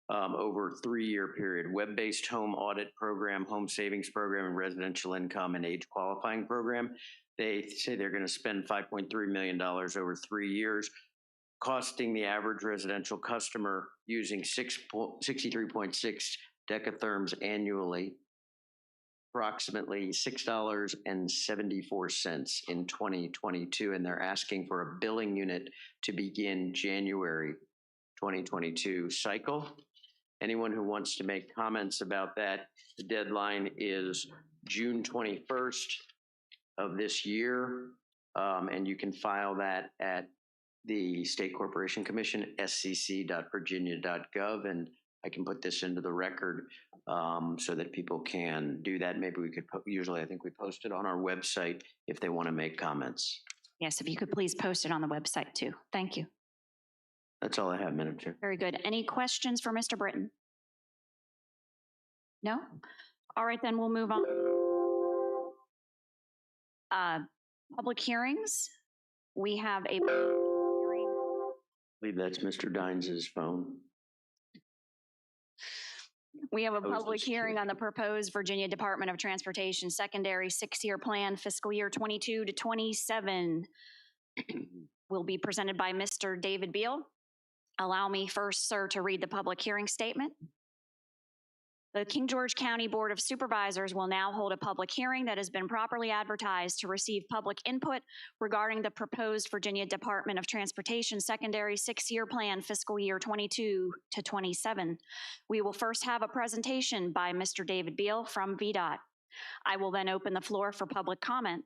[SPEAKER 16] over a 3-year period: web-based home audit program, home savings program, and residential income and age qualifying program. They say they're going to spend $5.3 million over 3 years, costing the average residential customer using 63.6 decatherms annually approximately $6.74 in 2022, and they're asking for a billing unit to begin January 2022 cycle. Anyone who wants to make comments about that, the deadline is June 21st of this year, and you can file that at the State Corporation Commission, scc.virginia.gov, and I can put this into the record so that people can do that. Maybe we could, usually I think we post it on our website if they want to make comments.
[SPEAKER 1] Yes, if you could please post it on the website too. Thank you.
[SPEAKER 16] That's all I have, Madam Chair.
[SPEAKER 1] Very good. Any questions for Mr. Britton? No? All right, then we'll move on. Public hearings. We have a hearing.
[SPEAKER 16] I believe that's Mr. Dines' phone.
[SPEAKER 1] We have a public hearing on the proposed Virginia Department of Transportation secondary 6-year plan fiscal year 22 to 27 will be presented by Mr. David Beal. Allow me first, sir, to read the public hearing statement. The King George County Board of Supervisors will now hold a public hearing that has been properly advertised to receive public input regarding the proposed Virginia Department of Transportation secondary 6-year plan fiscal year 22 to 27. We will first have a presentation by Mr. David Beal from VDOT. I will then open the floor for public comment.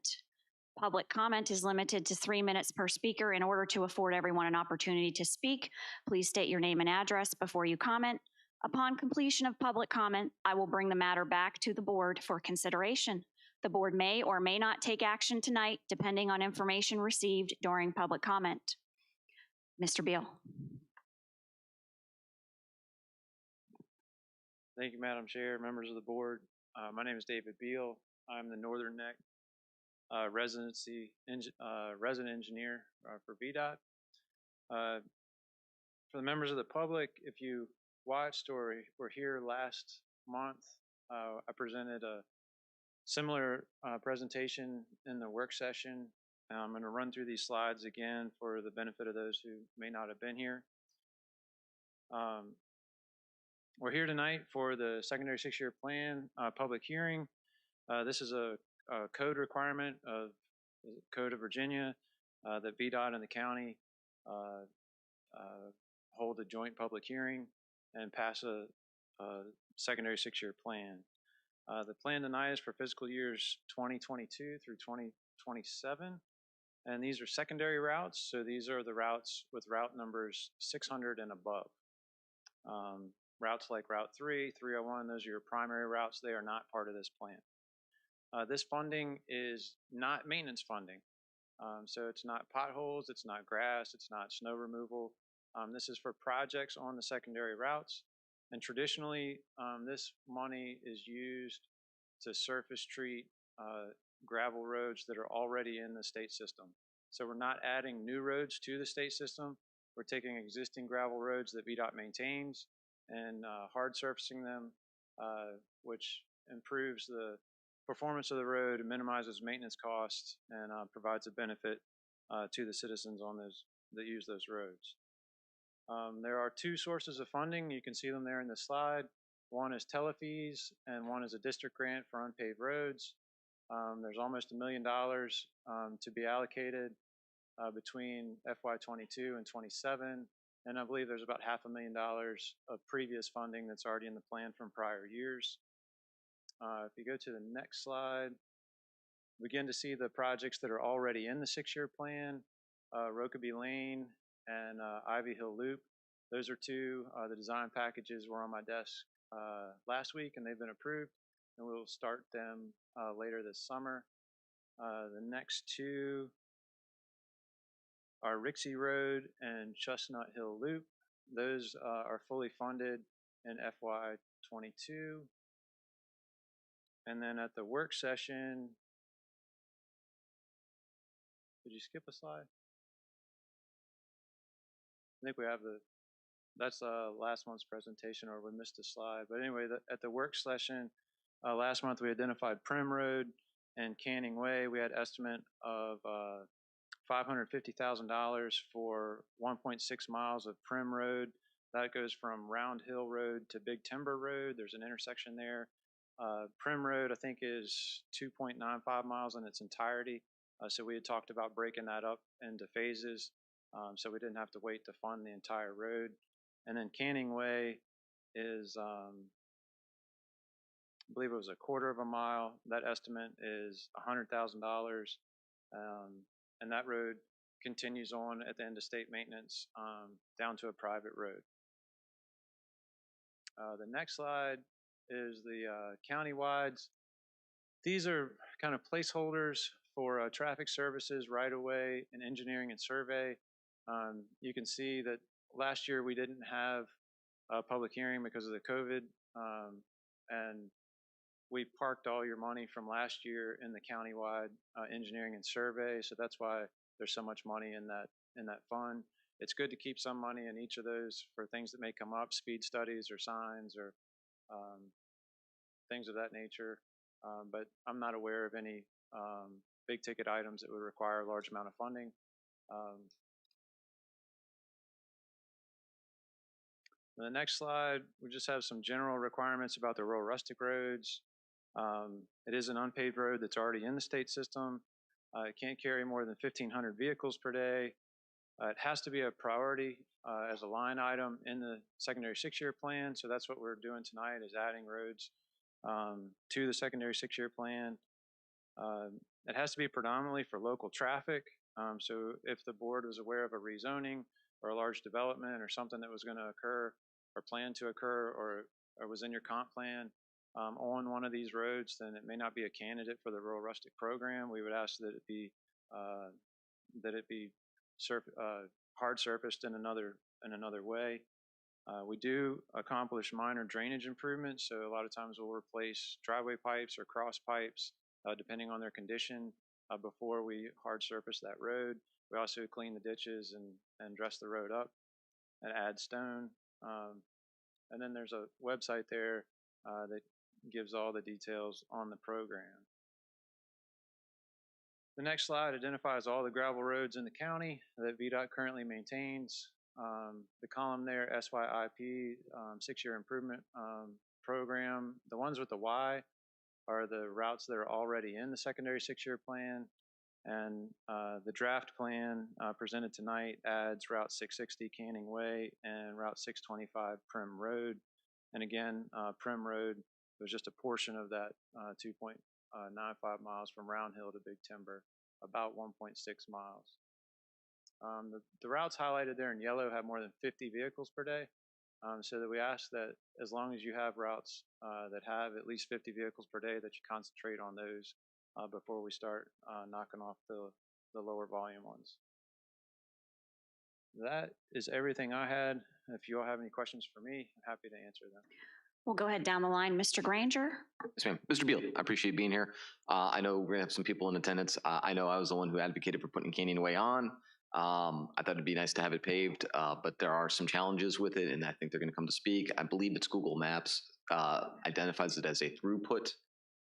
[SPEAKER 1] Public comment is limited to 3 minutes per speaker. In order to afford everyone an opportunity to speak, please state your name and address before you comment. Upon completion of public comment, I will bring the matter back to the board for consideration. The board may or may not take action tonight, depending on information received during public comment. Mr. Beal.
[SPEAKER 17] Thank you, Madam Chair, members of the board. My name is David Beal. I'm the Northern Neck resident engineer for VDOT. For the members of the public, if you watched or were here last month, I presented a similar presentation in the work session. I'm going to run through these slides again for the benefit of those who may not have been here. We're here tonight for the secondary 6-year plan public hearing. This is a code requirement of the Code of Virginia that VDOT and the county hold a joint public hearing and pass a secondary 6-year plan. The plan tonight is for fiscal years 2022 through 2027, and these are secondary routes, so these are the routes with route numbers 600 and above. Routes like Route 3, 301, those are your primary routes. They are not part of this plan. This funding is not maintenance funding. So it's not potholes, it's not grass, it's not snow removal. This is for projects on the secondary routes. And traditionally, this money is used to surface treat gravel roads that are already in the state system. So we're not adding new roads to the state system. We're taking existing gravel roads that VDOT maintains and hard surfacing them, which improves the performance of the road, minimizes maintenance costs, and provides a benefit to the citizens on those that use those roads. There are two sources of funding. You can see them there in the slide. One is telefees, and one is a district grant for unpaved roads. There's almost $1 million to be allocated between FY22 and 27. And I believe there's about $500,000 of previous funding that's already in the plan from prior years. If you go to the next slide, begin to see the projects that are already in the 6-year plan, Rokeby Lane and Ivy Hill Loop. Those are two. The design packages were on my desk last week and they've been approved, and we'll start them later this summer. The next two are Rixey Road and Chestnut Hill Loop. Those are fully funded in FY22. And then at the work session, did you skip a slide? I think we have that's last month's presentation, or we missed a slide. But anyway, at the work session last month, we identified Prim Road and Canning Way. We had estimate of $550,000 for 1.6 miles of Prim Road. That goes from Round Hill Road to Big Timber Road. There's an intersection there. Prim Road, I think, is 2.95 miles in its entirety. So we had talked about breaking that up into phases, so we didn't have to wait to fund the entire road. And then Canning Way is, I believe it was a 1/4 mile. That estimate is $100,000. And that road continues on at the end of state maintenance down to a private road. The next slide is the county-wides. These are kind of placeholders for traffic services, right-of-way, and engineering and survey. You can see that last year we didn't have a public hearing because of the COVID, and we parked all your money from last year in the countywide engineering and survey, so that's why there's so much money in that fund. It's good to keep some money in each of those for things that may come up, speed studies or signs or things of that nature. But I'm not aware of any big ticket items that would require a large amount of funding. The next slide, we just have some general requirements about the rural rustic roads. It is an unpaved road that's already in the state system. It can't carry more than 1,500 vehicles per day. It has to be a priority as a line item in the secondary 6-year plan. So that's what we're doing tonight, is adding roads to the secondary 6-year plan. It has to be predominantly for local traffic. So if the board was aware of a rezoning or a large development or something that was going to occur or planned to occur or was in your comp plan on one of these roads, then it may not be a candidate for the rural rustic program. We would ask that it be hard surfaced in another way. We do accomplish minor drainage improvements, so a lot of times we'll replace driveway pipes or cross pipes depending on their condition before we hard surface that road. We also clean the ditches and dress the road up and add stone. And then there's a website there that gives all the details on the program. The next slide identifies all the gravel roads in the county that VDOT currently maintains. The column there, SYIP, 6-year improvement program. The ones with the Y are the routes that are already in the secondary 6-year plan. And the draft plan presented tonight adds Route 660 Canning Way and Route 625 Prim Road. And again, Prim Road was just a portion of that 2.95 miles from Round Hill to Big Timber, about 1.6 miles. The routes highlighted there in yellow have more than 50 vehicles per day, so that we ask that as long as you have routes that have at least 50 vehicles per day, that you concentrate on those before we start knocking off the lower volume ones. That is everything I had. If you all have any questions for me, I'm happy to answer them.
[SPEAKER 1] We'll go ahead down the line. Mr. Granger?
[SPEAKER 13] Yes, ma'am. Mr. Beal, I appreciate being here. I know we're gonna have some people in attendance. I know I was the one who advocated for putting Canyon Way on. I thought it'd be nice to have it paved, but there are some challenges with it, and I think they're gonna come to speak. I believe it's Google Maps identifies it as a throughput.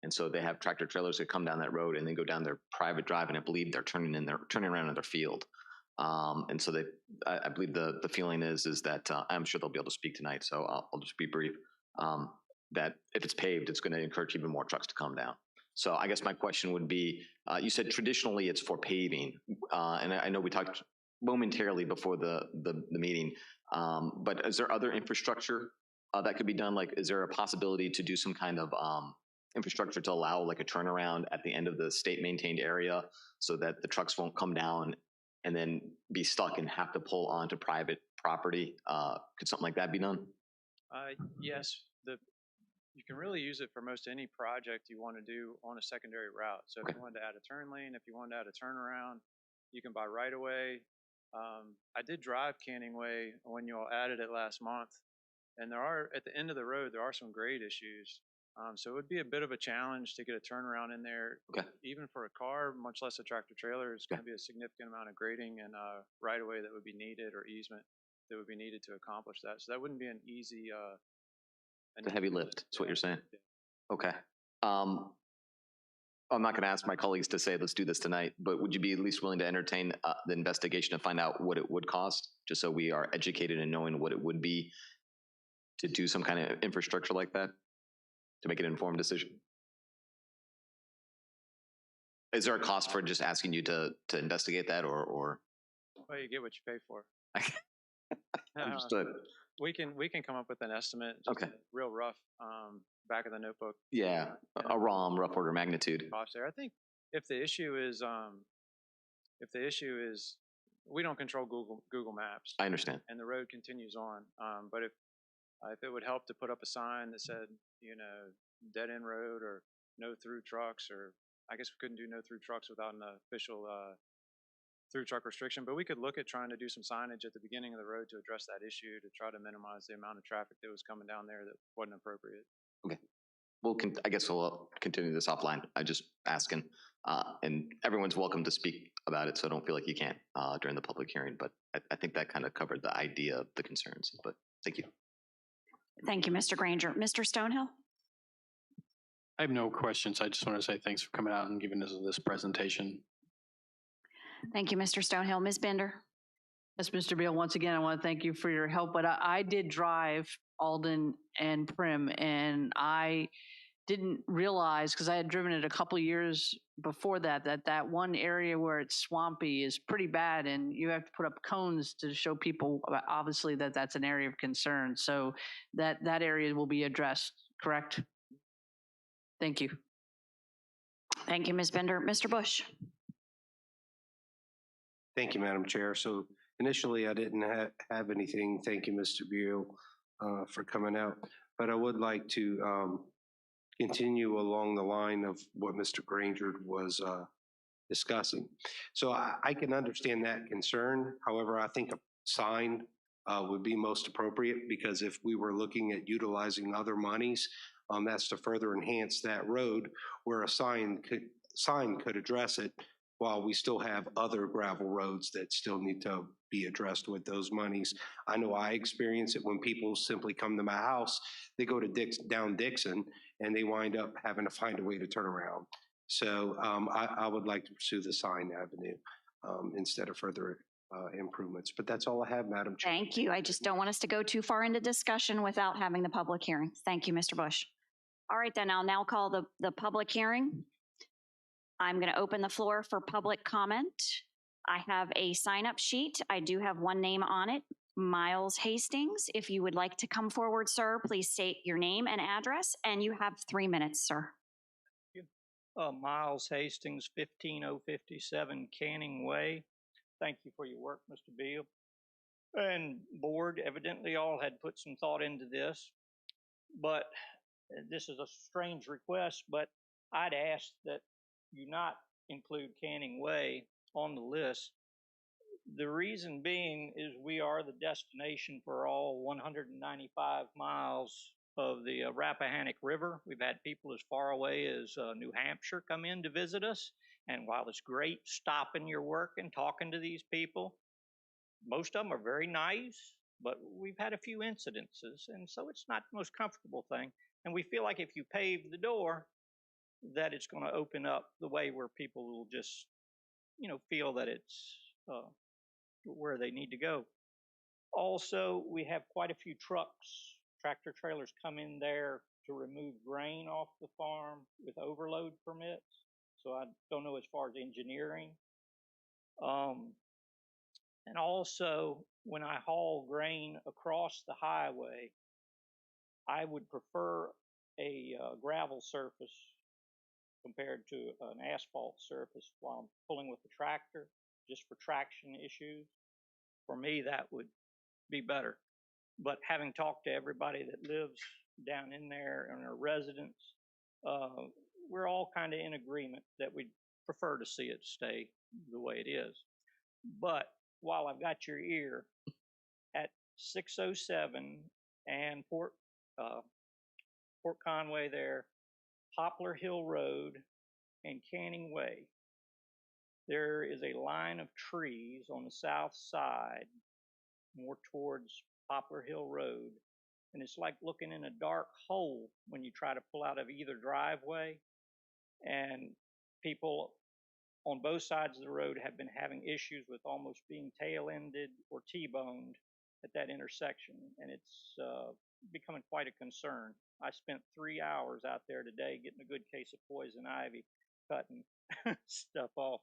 [SPEAKER 13] And so they have tractor trailers that come down that road and then go down their private drive, and I believe they're turning around in their field. And so I believe the feeling is that I'm sure they'll be able to speak tonight, so I'll just be brief. That if it's paved, it's going to encourage even more trucks to come down. So I guess my question would be, you said traditionally it's for paving, and I know we talked momentarily before the meeting, but is there other infrastructure that could be done? Like, is there a possibility to do some kind of infrastructure to allow like a turnaround at the end of the state maintained area so that the trucks won't come down and then be stuck and have to pull onto private property? Could something like that be done?
[SPEAKER 17] Yes, you can really use it for most any project you want to do on a secondary route. So if you wanted to add a turn lane, if you wanted to add a turnaround, you can buy right away. I did drive Canning Way when you all added it last month, and there are, at the end of the road, there are some grade issues. So it would be a bit of a challenge to get a turnaround in there, even for a car, much less a tractor trailer. It's going to be a significant amount of grading and right away that would be needed, or easement that would be needed to accomplish that. So that wouldn't be an easy.
[SPEAKER 13] It's a heavy lift, is what you're saying. Okay. I'm not going to ask my colleagues to say, let's do this tonight, but would you be at least willing to entertain the investigation to find out what it would cost, just so we are educated in knowing what it would be to do some kind of infrastructure like that, to make an informed decision? Is there a cost for just asking you to investigate that, or?
[SPEAKER 17] Well, you get what you pay for.
[SPEAKER 13] Understood.
[SPEAKER 17] We can come up with an estimate. Just real rough, back of the notebook.
[SPEAKER 13] Yeah, a ROM, rough order of magnitude.
[SPEAKER 17] There. I think if the issue is we don't control Google Maps.
[SPEAKER 13] I understand.
[SPEAKER 17] And the road continues on. But if it would help to put up a sign that said, dead end road or no through trucks, or I guess we couldn't do no through trucks without an official through truck restriction, but we could look at trying to do some signage at the beginning of the road to address that issue, to try to minimize the amount of traffic that was coming down there that wasn't appropriate.
[SPEAKER 13] Okay. Well, I guess we'll continue this offline. I'm just asking, and everyone's welcome to speak about it, so don't feel like you can't during the public hearing, but I think that kind of covered the idea of the concerns, but thank you.
[SPEAKER 1] Thank you, Mr. Granger. Mr. Stonehill?
[SPEAKER 12] I have no questions. I just want to say thanks for coming out and giving us this presentation.
[SPEAKER 1] Thank you, Mr. Stonehill. Ms. Bender?
[SPEAKER 14] Yes, Mr. Beal, once again, I want to thank you for your help, but I did drive Alden and Prim, and I didn't realize, because I had driven it a couple years before that one area where it's swampy is pretty bad, and you have to put up cones to show people, obviously, that that's an area of concern. So that area will be addressed, correct? Thank you.
[SPEAKER 1] Thank you, Ms. Bender. Mr. Bush.
[SPEAKER 15] Thank you, Madam Chair. So initially, I didn't have anything. Thank you, Mr. Beal, for coming out. But I would like to continue along the line of what Mr. Granger was discussing. So I can understand that concern. However, I think a sign would be most appropriate, because if we were looking at utilizing other monies, that's to further enhance that road, where a sign could address it, while we still have other gravel roads that still need to be addressed with those monies. I know I experience it when people simply come to my house, they go to down Dixon, and they wind up having to find a way to turn around. So I would like to pursue the sign avenue instead of further improvements. But that's all I have, Madam Chair.
[SPEAKER 1] Thank you. I just don't want us to go too far into discussion without having the public hearing. Thank you, Mr. Bush. All right, then I'll now call the public hearing. I'm going to open the floor for public comment. I have a sign-up sheet. I do have one name on it, Miles Hastings. If you would like to come forward, sir, please state your name and address, and you have 3 minutes, sir.
[SPEAKER 18] Miles Hastings, 15057 Canning Way. Thank you for your work, Mr. Beal. And board, evidently all had put some thought into this, but this is a strange request, but I'd ask that you not include Canning Way on the list. The reason being is we are the destination for all 195 miles of the Rappahannock River. We've had people as far away as New Hampshire come in to visit us. And while it's great stopping your work and talking to these people, most of them are very nice, but we've had a few incidences. And so it's not the most comfortable thing. And we feel like if you pave the door, that it's going to open up the way where people will just, feel that it's where they need to go. Also, we have quite a few trucks, tractor trailers come in there to remove grain off the farm with overload permits. So I don't know as far as engineering. And also, when I haul grain across the highway, I would prefer a gravel surface compared to an asphalt surface while I'm pulling with the tractor, just for traction issues. For me, that would be better. But having talked to everybody that lives down in there and our residents, we're all kind of in agreement that we'd prefer to see it stay the way it is. But while I've got your ear, at 607 and Port Conway there, Poplar Hill Road, and Canning Way, there is a line of trees on the south side, more towards Poplar Hill Road, and it's like looking in a dark hole when you try to pull out of either driveway. And people on both sides of the road have been having issues with almost being tail-ended or T-boned at that intersection, and it's becoming quite a concern. I spent 3 hours out there today getting a good case of poison ivy, cutting stuff off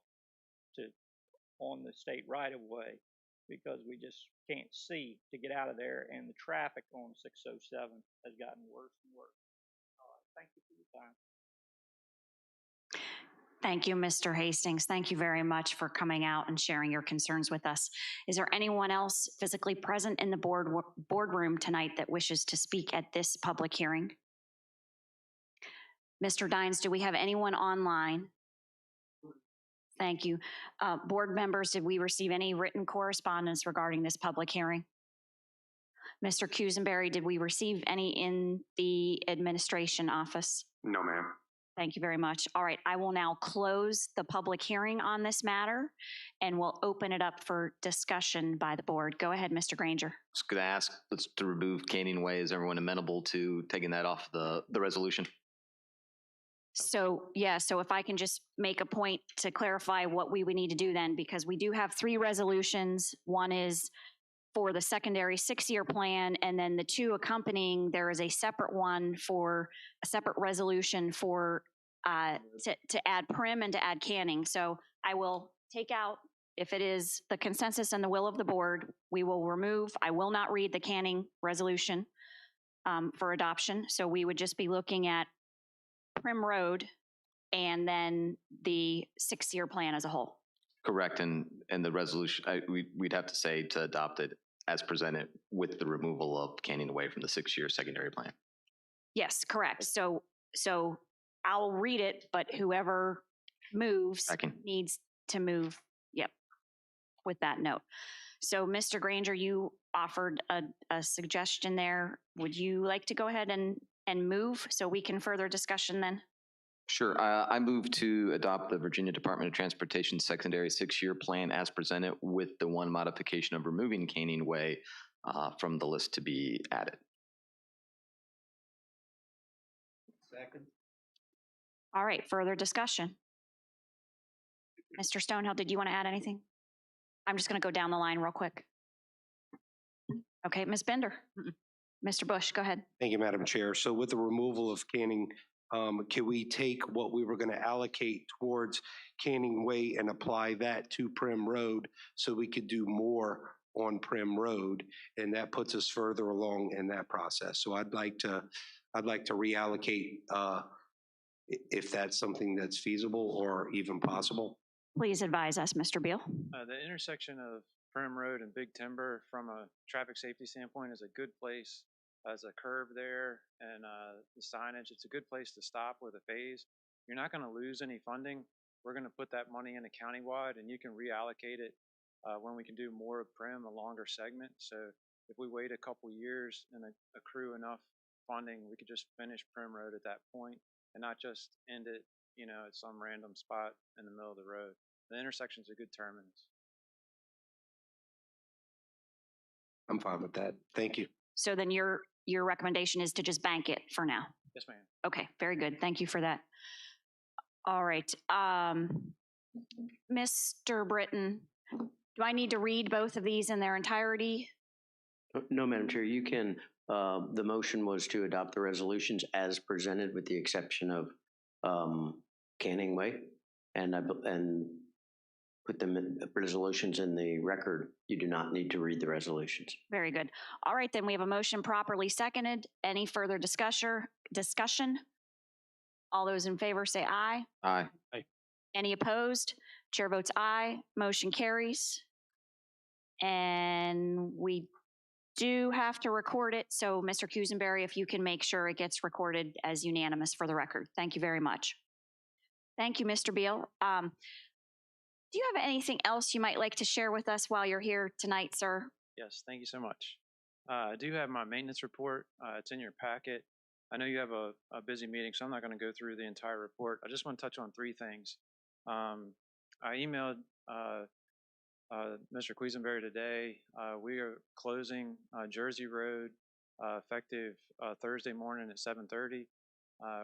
[SPEAKER 18] on the state right-of-way, because we just can't see to get out of there, and the traffic on 607 has gotten worse and worse. Thank you for your time.
[SPEAKER 1] Thank you, Mr. Hastings. Thank you very much for coming out and sharing your concerns with us. Is there anyone else physically present in the boardroom tonight that wishes to speak at this public hearing? Mr. Dines, do we have anyone online? Thank you. Board members, did we receive any written correspondence regarding this public hearing? Mr. Cusenberry, did we receive any in the administration office?
[SPEAKER 2] No, ma'am.
[SPEAKER 1] Thank you very much. All right, I will now close the public hearing on this matter, and we'll open it up for discussion by the board. Go ahead, Mr. Granger.
[SPEAKER 13] Just going to ask us to remove Canning Way. Is everyone amenable to taking that off the resolution?
[SPEAKER 1] So, yeah, so if I can just make a point to clarify what we would need to do then, because we do have 3 resolutions. One is for the secondary 6-year plan, and then the 2 accompanying, there is a separate one for a separate resolution for to add Prim and to add Canning. So I will take out, if it is the consensus and the will of the board, we will remove. I will not read the Canning resolution for adoption. So we would just be looking at Prim Road and then the 6-year plan as a whole.
[SPEAKER 13] Correct, and the resolution, we'd have to say to adopt it as presented with the removal of Canning Way from the 6-year secondary plan.
[SPEAKER 1] Yes, correct. So I'll read it, but whoever moves needs to move, yep, with that note. So Mr. Granger, you offered a suggestion there. Would you like to go ahead and move so we can further discussion then?
[SPEAKER 13] Sure. I move to adopt the Virginia Department of Transportation secondary 6-year plan as presented with the one modification of removing Canning Way from the list to be added.
[SPEAKER 15] Second.
[SPEAKER 1] All right, further discussion. Mr. Stonehill, did you want to add anything? I'm just going to go down the line real quick. Okay, Ms. Bender. Mr. Bush, go ahead.
[SPEAKER 15] Thank you, Madam Chair. So with the removal of Canning, can we take what we were going to allocate towards Canning Way and apply that to Prim Road so we could do more on Prim Road, and that puts us further along in that process. So I'd like to reallocate if that's something that's feasible or even possible.
[SPEAKER 1] Please advise us, Mr. Beal.
[SPEAKER 17] The intersection of Prim Road and Big Timber from a traffic safety standpoint is a good place. There's a curve there and the signage. It's a good place to stop with a phase. You're not going to lose any funding. We're going to put that money in a countywide, and you can reallocate it when we can do more of Prim, a longer segment. So if we wait a couple years and accrue enough funding, we could just finish Prim Road at that point and not just end it, at some random spot in the middle of the road. The intersection's a good terminus.
[SPEAKER 15] I'm fine with that. Thank you.
[SPEAKER 1] So then your recommendation is to just bank it for now?
[SPEAKER 17] Yes, ma'am.
[SPEAKER 1] Okay, very good. Thank you for that. All right. Mr. Britton, do I need to read both of these in their entirety?
[SPEAKER 16] No, Madam Chair, you can. The motion was to adopt the resolutions as presented with the exception of Canning Way and put them in resolutions in the record. You do not need to read the resolutions.
[SPEAKER 1] Very good. All right, then we have a motion properly seconded. Any further discussion? All those in favor say aye.
[SPEAKER 13] Aye.
[SPEAKER 12] Aye.
[SPEAKER 1] Any opposed? Chair votes aye. Motion carries. And we do have to record it. So Mr. Kusenberry, if you can make sure it gets recorded as unanimous for the record. Thank you very much. Thank you, Mr. Beal. Do you have anything else you might like to share with us while you're here tonight, sir?
[SPEAKER 17] Yes, thank you so much. I do have my maintenance report. It's in your packet. I know you have a busy meeting, so I'm not going to go through the entire report. I just want to touch on 3 things. I emailed Mr. Quisenberry today. We are closing Jersey Road effective Thursday morning at 7:30.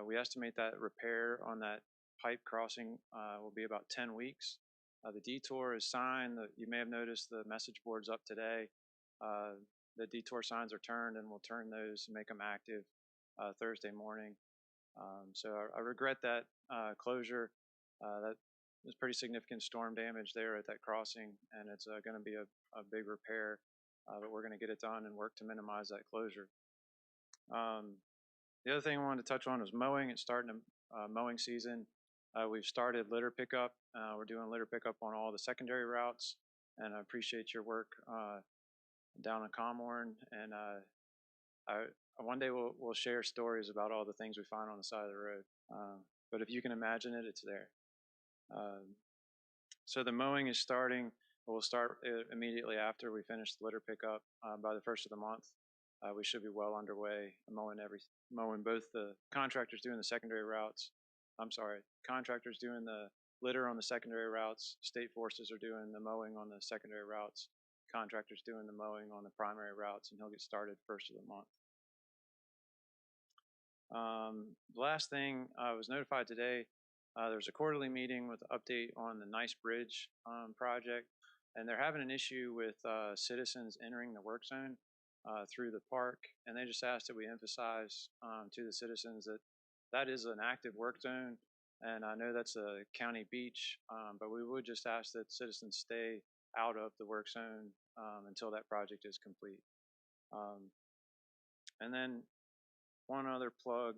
[SPEAKER 17] We estimate that repair on that pipe crossing will be about 10 weeks. The detour is signed. You may have noticed the message board's up today. The detour signs are turned, and we'll turn those and make them active Thursday morning. So I regret that closure. That was pretty significant storm damage there at that crossing, and it's going to be a big repair, but we're going to get it done and work to minimize that closure. The other thing I wanted to touch on was mowing. It's starting mowing season. We've started litter pickup. We're doing litter pickup on all the secondary routes, and I appreciate your work down in Comorn. And one day we'll share stories about all the things we find on the side of the road. But if you can imagine it, it's there. So the mowing is starting. We'll start immediately after we finish the litter pickup by the 1st of the month. We should be well underway mowing both the contractors doing the secondary routes. Contractors doing the litter on the secondary routes. State forces are doing the mowing on the secondary routes. Contractors doing the mowing on the primary routes, and he'll get started 1st of the month. The last thing, I was notified today, there's a quarterly meeting with an update on the Nice Bridge project, and they're having an issue with citizens entering the work zone through the park, and they just asked that we emphasize to the citizens that that is an active work zone, and I know that's a county beach, but we would just ask that citizens stay out of the work zone until that project is complete. And then one other plug,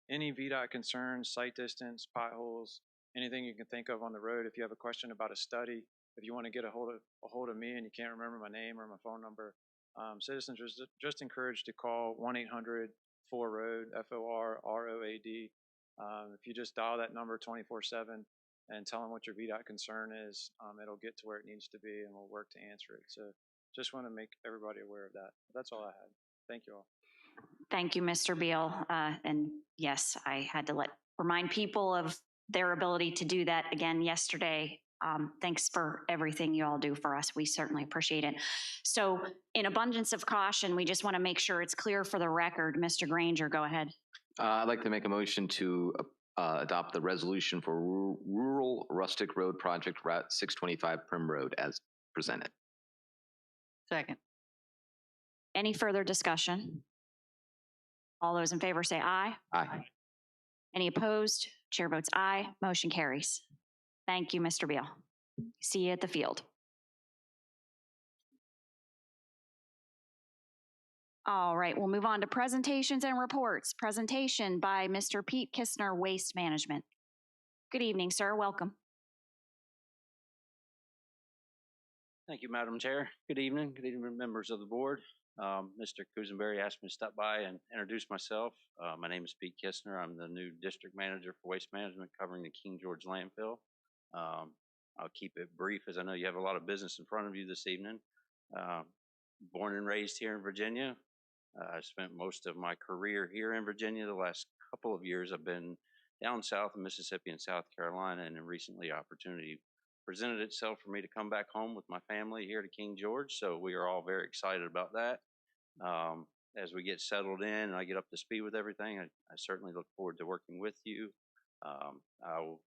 [SPEAKER 17] any VDOT concerns, sight distance, potholes, anything you can think of on the road. If you have a question about a study, if you want to get a hold of me and you can't remember my name or my phone number, citizens are just encouraged to call 1-800-4ROAD, FORROAD. If you just dial that number 24/7 and tell them what your VDOT concern is, it'll get to where it needs to be and we'll work to answer it. So just want to make everybody aware of that. That's all I had. Thank you all.
[SPEAKER 1] Thank you, Mr. Beal. And yes, I had to remind people of their ability to do that again yesterday. Thanks for everything you all do for us. We certainly appreciate it. So in abundance of caution, we just want to make sure it's clear for the record. Mr. Granger, go ahead.
[SPEAKER 13] I'd like to make a motion to adopt the resolution for Rural Rustic Road Project Route 625 Prim Road as presented.
[SPEAKER 14] Second.
[SPEAKER 1] Any further discussion? All those in favor say aye.
[SPEAKER 13] Aye.
[SPEAKER 1] Any opposed? Chair votes aye. Motion carries. Thank you, Mr. Beal. See you at the field. All right, we'll move on to presentations and reports. Presentation by Mr. Pete Kistner, Waste Management. Good evening, sir. Welcome.
[SPEAKER 19] Thank you, Madam Chair. Good evening. Good evening, members of the board. Mr. Kuzenberry asked me to stop by and introduce myself. My name is Pete Kistner. I'm the new district manager for waste management covering the King George landfill. I'll keep it brief as I know you have a lot of business in front of you this evening. Born and raised here in Virginia. I spent most of my career here in Virginia. The last couple of years I've been down south in Mississippi and South Carolina, and then recently opportunity presented itself for me to come back home with my family here to King George. So we are all very excited about that. As we get settled in and I get up to speed with everything, I certainly look forward to working with you. I'll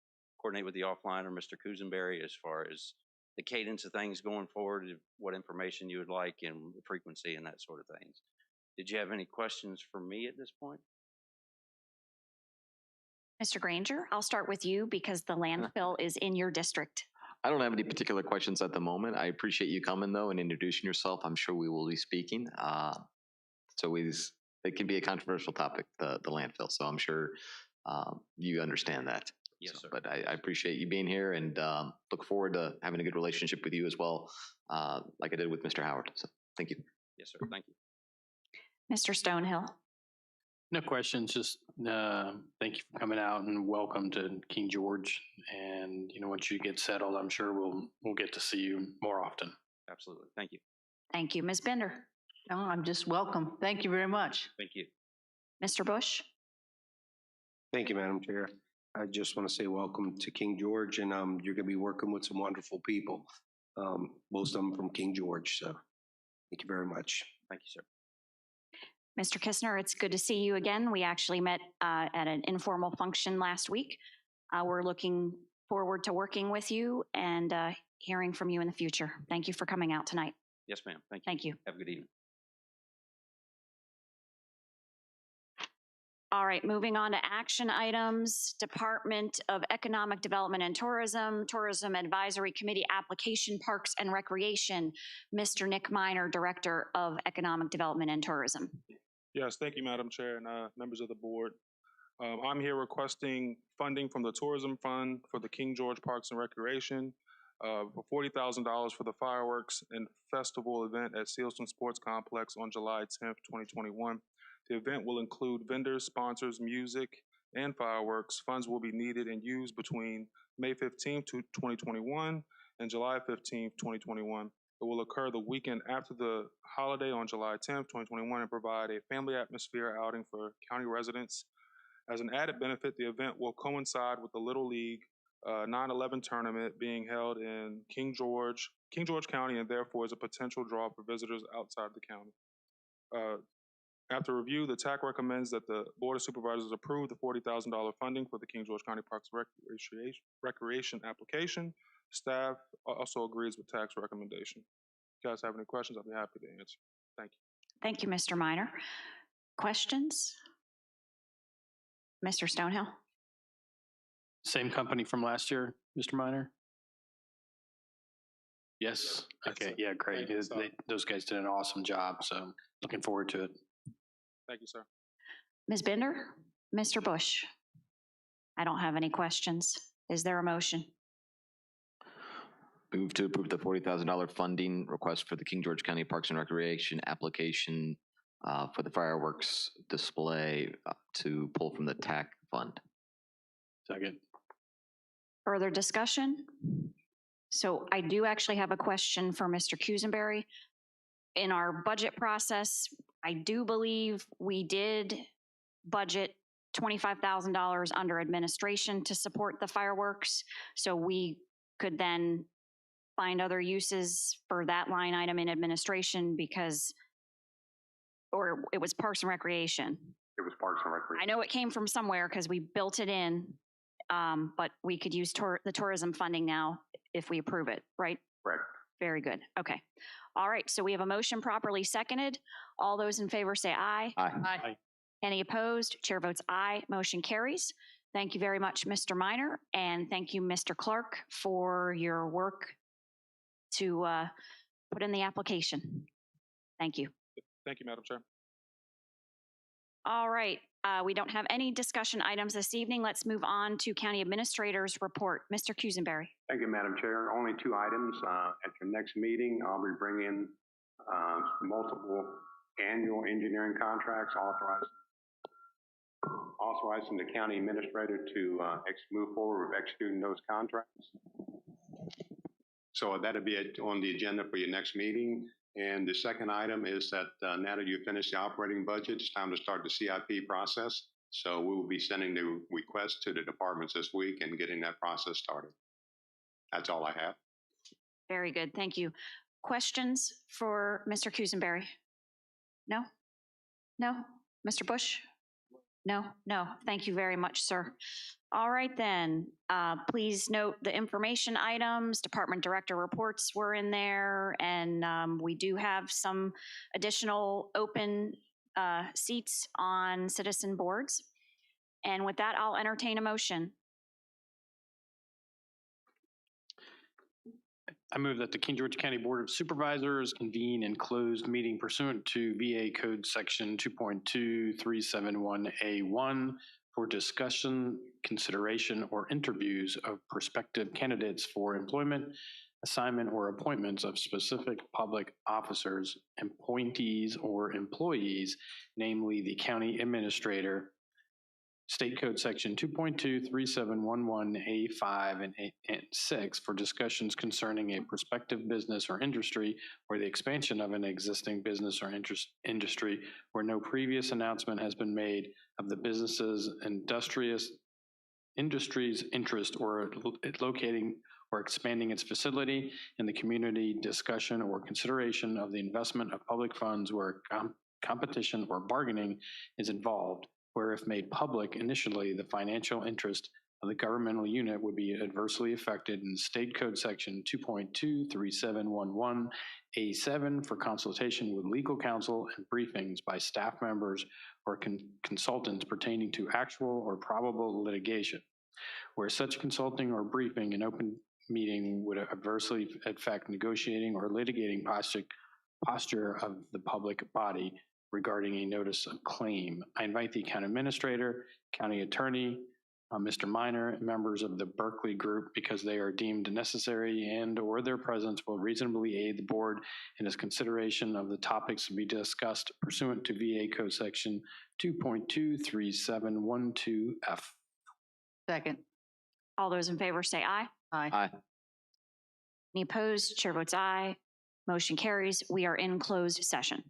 [SPEAKER 19] coordinate with the offliner, Mr. Kuzenberry, as far as the cadence of things going forward, what information you would like and the frequency and that sort of things. Did you have any questions for me at this point?
[SPEAKER 1] Mr. Granger, I'll start with you because the landfill is in your district.
[SPEAKER 13] I don't have any particular questions at the moment. I appreciate you coming though and introducing yourself. I'm sure we will be speaking. It can be a controversial topic, the landfill. So I'm sure you understand that.
[SPEAKER 19] Yes, sir.
[SPEAKER 13] But I appreciate you being here and look forward to having a good relationship with you as well, like I did with Mr. Howard. So thank you.
[SPEAKER 19] Yes, sir. Thank you.
[SPEAKER 1] Mr. Stonehill.
[SPEAKER 12] No questions, just thank you for coming out and welcome to King George. And, once you get settled, I'm sure we'll get to see you more often.
[SPEAKER 19] Absolutely. Thank you.
[SPEAKER 1] Thank you. Ms. Bender.
[SPEAKER 14] No, I'm just welcome. Thank you very much.
[SPEAKER 19] Thank you.
[SPEAKER 1] Mr. Bush.
[SPEAKER 15] Thank you, Madam Chair. I just want to say welcome to King George, and you're going to be working with some wonderful people, most of them from King George. So thank you very much.
[SPEAKER 19] Thank you, sir.
[SPEAKER 1] Mr. Kistner, it's good to see you again. We actually met at an informal function last week. We're looking forward to working with you and hearing from you in the future. Thank you for coming out tonight.
[SPEAKER 19] Yes, ma'am. Thank you.
[SPEAKER 1] Thank you.
[SPEAKER 19] Have a good evening.
[SPEAKER 1] All right, moving on to action items. Department of Economic Development and Tourism, Tourism Advisory Committee application, Parks and Recreation. Mr. Nick Miner, Director of Economic Development and Tourism.
[SPEAKER 20] Yes, thank you, Madam Chair and members of the board. I'm here requesting funding from the Tourism Fund for the King George Parks and Recreation for $40,000 for the fireworks and festival event at Sealston Sports Complex on July 10th, 2021. The event will include vendors, sponsors, music, and fireworks. Funds will be needed and used between May 15th, 2021 and July 15th, 2021. It will occur the weekend after the holiday on July 10th, 2021, and provide a family atmosphere outing for county residents. As an added benefit, the event will coincide with the Little League 9/11 tournament being held in King George County, and therefore is a potential draw for visitors outside the county. After review, the TAC recommends that the Board of Supervisors approve the $40,000 funding for the King George County Parks Recreation application. Staff also agrees with TAC's recommendation. If you guys have any questions, I'll be happy to answer. Thank you.
[SPEAKER 1] Thank you, Mr. Miner. Questions? Mr. Stonehill?
[SPEAKER 12] Same company from last year, Mr. Miner? Yes. Okay. Yeah, great. Those guys did an awesome job. So looking forward to it.
[SPEAKER 20] Thank you, sir.
[SPEAKER 1] Ms. Bender? Mr. Bush? I don't have any questions. Is there a motion?
[SPEAKER 13] Move to approve the $40,000 funding request for the King George County Parks and Recreation application for the fireworks display to pull from the TAC fund.
[SPEAKER 12] Second.
[SPEAKER 1] Further discussion? So I do actually have a question for Mr. Kusenberry. In our budget process, I do believe we did budget $25,000 under administration to support the fireworks. So we could then find other uses for that line item in administration because, or it was Parks and Recreation.
[SPEAKER 2] It was Parks and Recreation.
[SPEAKER 1] I know it came from somewhere because we built it in, but we could use the tourism funding now if we approve it, right?
[SPEAKER 2] Correct.
[SPEAKER 1] Very good. Okay. All right. So we have a motion properly seconded. All those in favor say aye.
[SPEAKER 13] Aye.
[SPEAKER 12] Aye.
[SPEAKER 1] Any opposed? Chair votes aye. Motion carries. Thank you very much, Mr. Minor, and thank you, Mr. Clark, for your work to put in the application. Thank you.
[SPEAKER 20] Thank you, Madam Chair.
[SPEAKER 1] All right. We don't have any discussion items this evening. Let's move on to County Administrator's report. Mr. Kusenberry.
[SPEAKER 2] Thank you, Madam Chair. Only 2 items. At your next meeting, I'll be bringing multiple annual engineering contracts authorizing the county administrator to move forward with executing those contracts. So that'll be on the agenda for your next meeting. And the second item is that now that you've finished the operating budget, it's time to start the CIP process. So we will be sending the request to the departments this week and getting that process started. That's all I have.
[SPEAKER 1] Very good. Thank you. Questions for Mr. Kusenberry? No? No? Mr. Bush? No? No. Thank you very much, sir. All right then. Please note the information items, department director reports were in there, and we do have some additional open seats on citizen boards. And with that, I'll entertain a motion.
[SPEAKER 12] I move that the King George County Board of Supervisors convene in closed meeting pursuant to VA Code Section 2.2371A1 for discussion, consideration, or interviews of prospective candidates for employment, assignment, or appointments of specific public officers, appointees, or employees, namely the county administrator, State Code Section 2.23711A5 and 6 for discussions concerning a prospective business or industry or the expansion of an existing business or industry where no previous announcement has been made of the business's industry's interest or locating or expanding its facility in the community, discussion or consideration of the investment of public funds where competition or bargaining is involved, where if made public initially, the financial interest of the governmental unit would be adversely affected in State Code Section 2.23711A7 for consultation with legal counsel and briefings by staff members or consultants pertaining to actual or probable litigation, where such consulting or briefing in open meeting would adversely affect negotiating or litigating posture of the public body regarding a notice of claim. I invite the county administrator, county attorney, Mr. Minor, and members of the Berkeley group because they are deemed necessary and or their presence will reasonably aid the board in its consideration of the topics to be discussed pursuant to VA Code Section 2.23712F.
[SPEAKER 14] Second.
[SPEAKER 1] All those in favor say aye.
[SPEAKER 14] Aye.
[SPEAKER 13] Aye.
[SPEAKER 1] Any opposed? Chair votes aye. Motion carries. We are in closed session.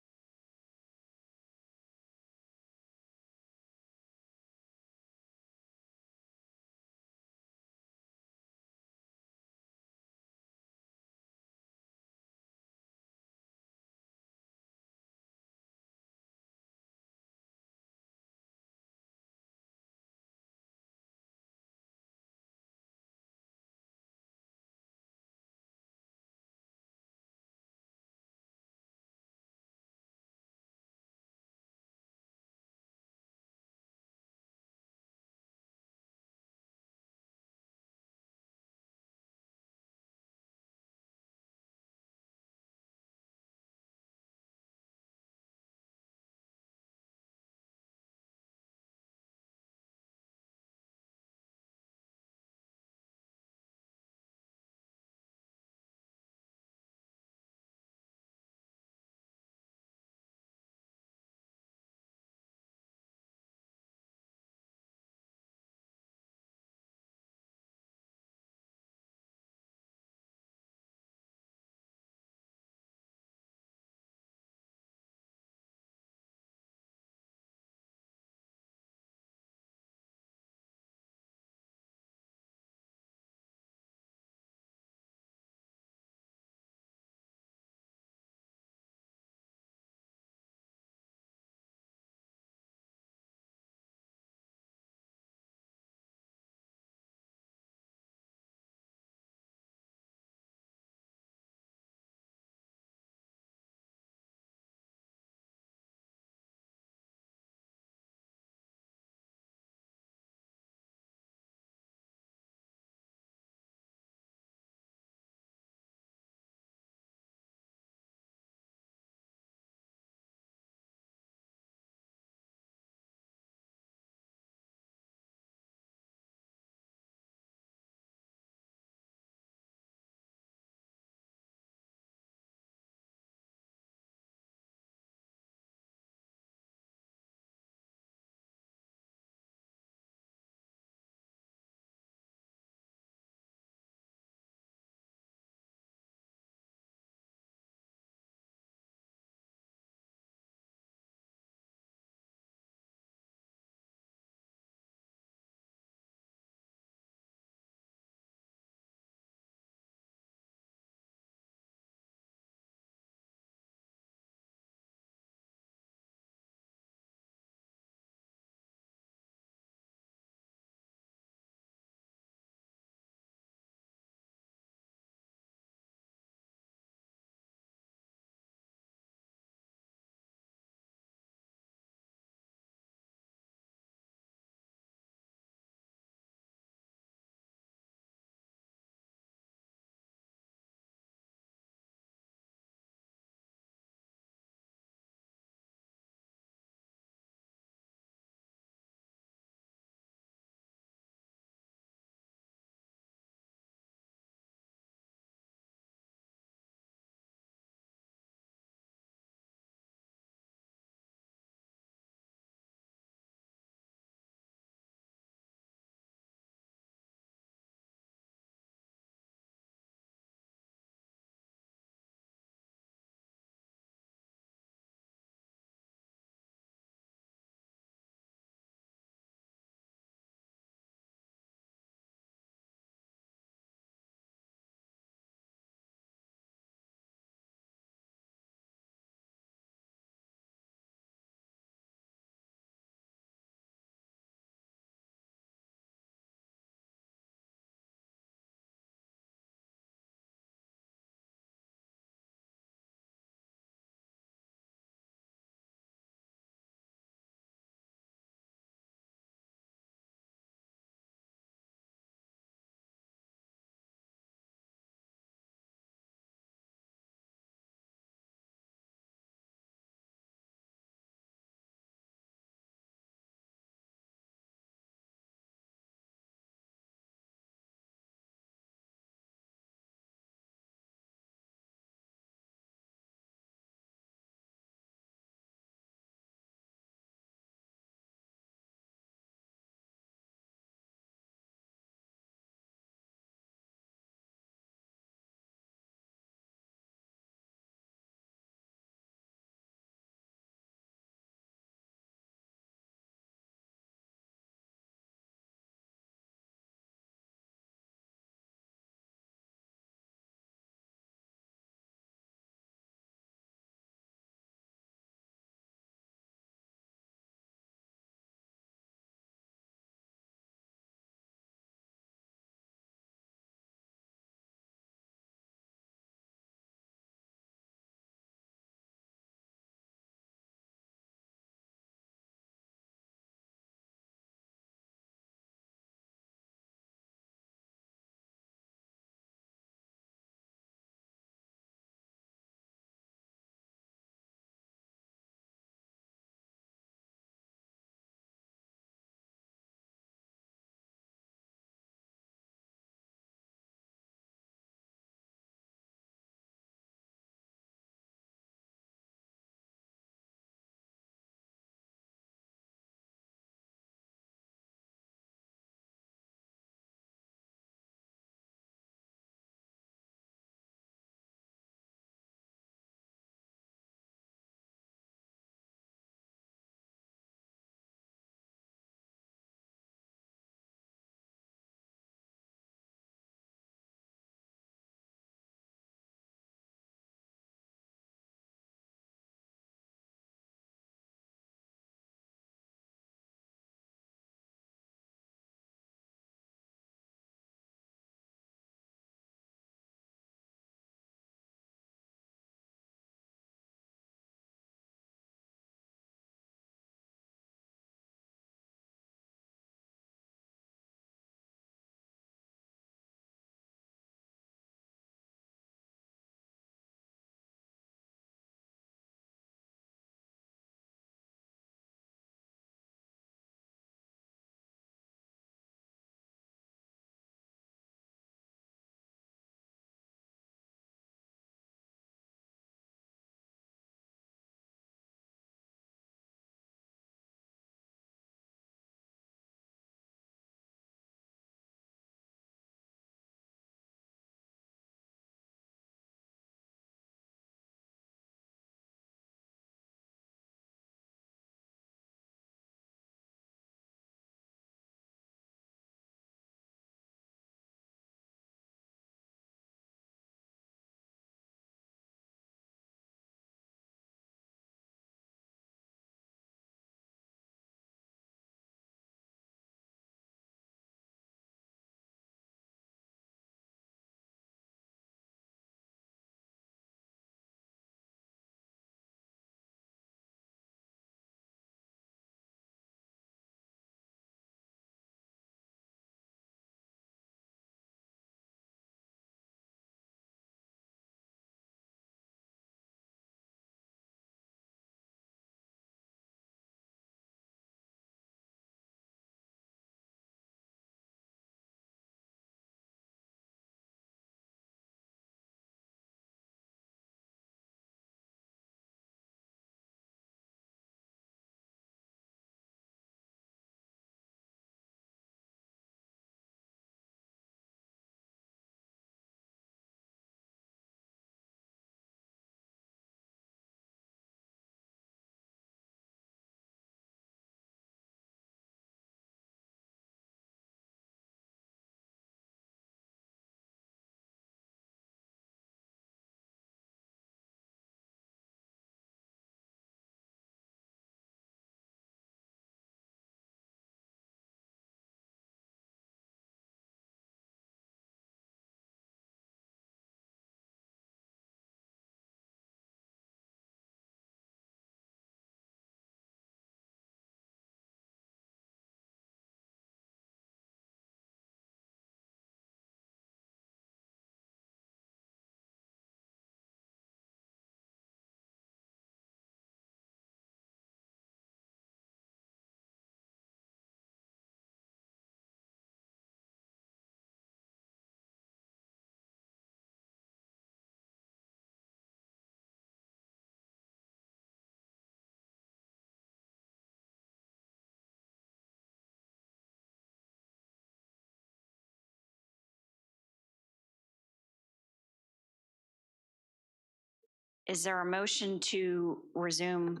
[SPEAKER 1] Is there a motion to resume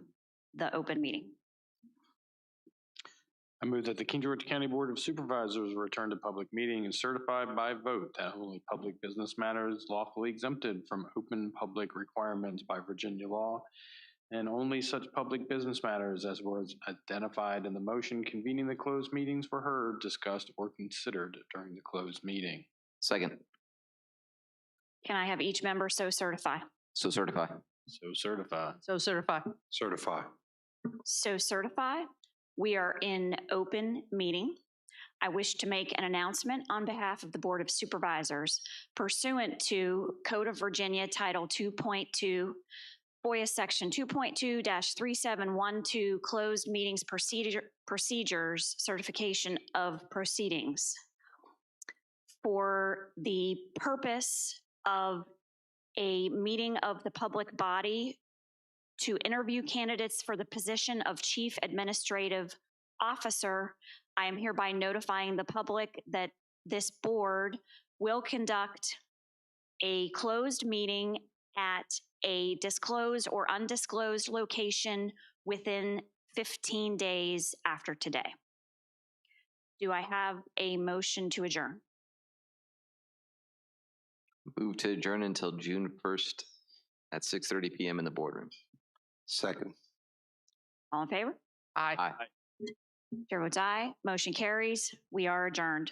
[SPEAKER 1] the open meeting?
[SPEAKER 12] I move that the King George County Board of Supervisors return to public meeting and certify by vote that only public business matters lawfully exempted from open public requirements by Virginia law, and only such public business matters as was identified in the motion convening the closed meetings were heard, discussed, or considered during the closed meeting.
[SPEAKER 13] Second.
[SPEAKER 1] Can I have each member so certify?
[SPEAKER 13] So certify.
[SPEAKER 12] So certify.
[SPEAKER 14] So certify.
[SPEAKER 15] Certify.
[SPEAKER 1] So certify. We are in open meeting. I wish to make an announcement on behalf of the Board of Supervisors pursuant to Code of Virginia Title 2.2, FOIA Section 2.2-3712, Closed Meetings Procedures, Certification of Proceedings. For the purpose of a meeting of the public body to interview candidates for the position of Chief Administrative Officer, I am hereby notifying the public that this board will conduct a closed meeting at a disclosed or undisclosed location within 15 days after today. Do I have a motion to adjourn?
[SPEAKER 13] Move to adjourn until June 1st at 6:30 p.m. in the boardroom.
[SPEAKER 15] Second.
[SPEAKER 1] All in favor?
[SPEAKER 14] Aye.
[SPEAKER 13] Aye.
[SPEAKER 1] Chair votes aye. Motion carries. We are adjourned.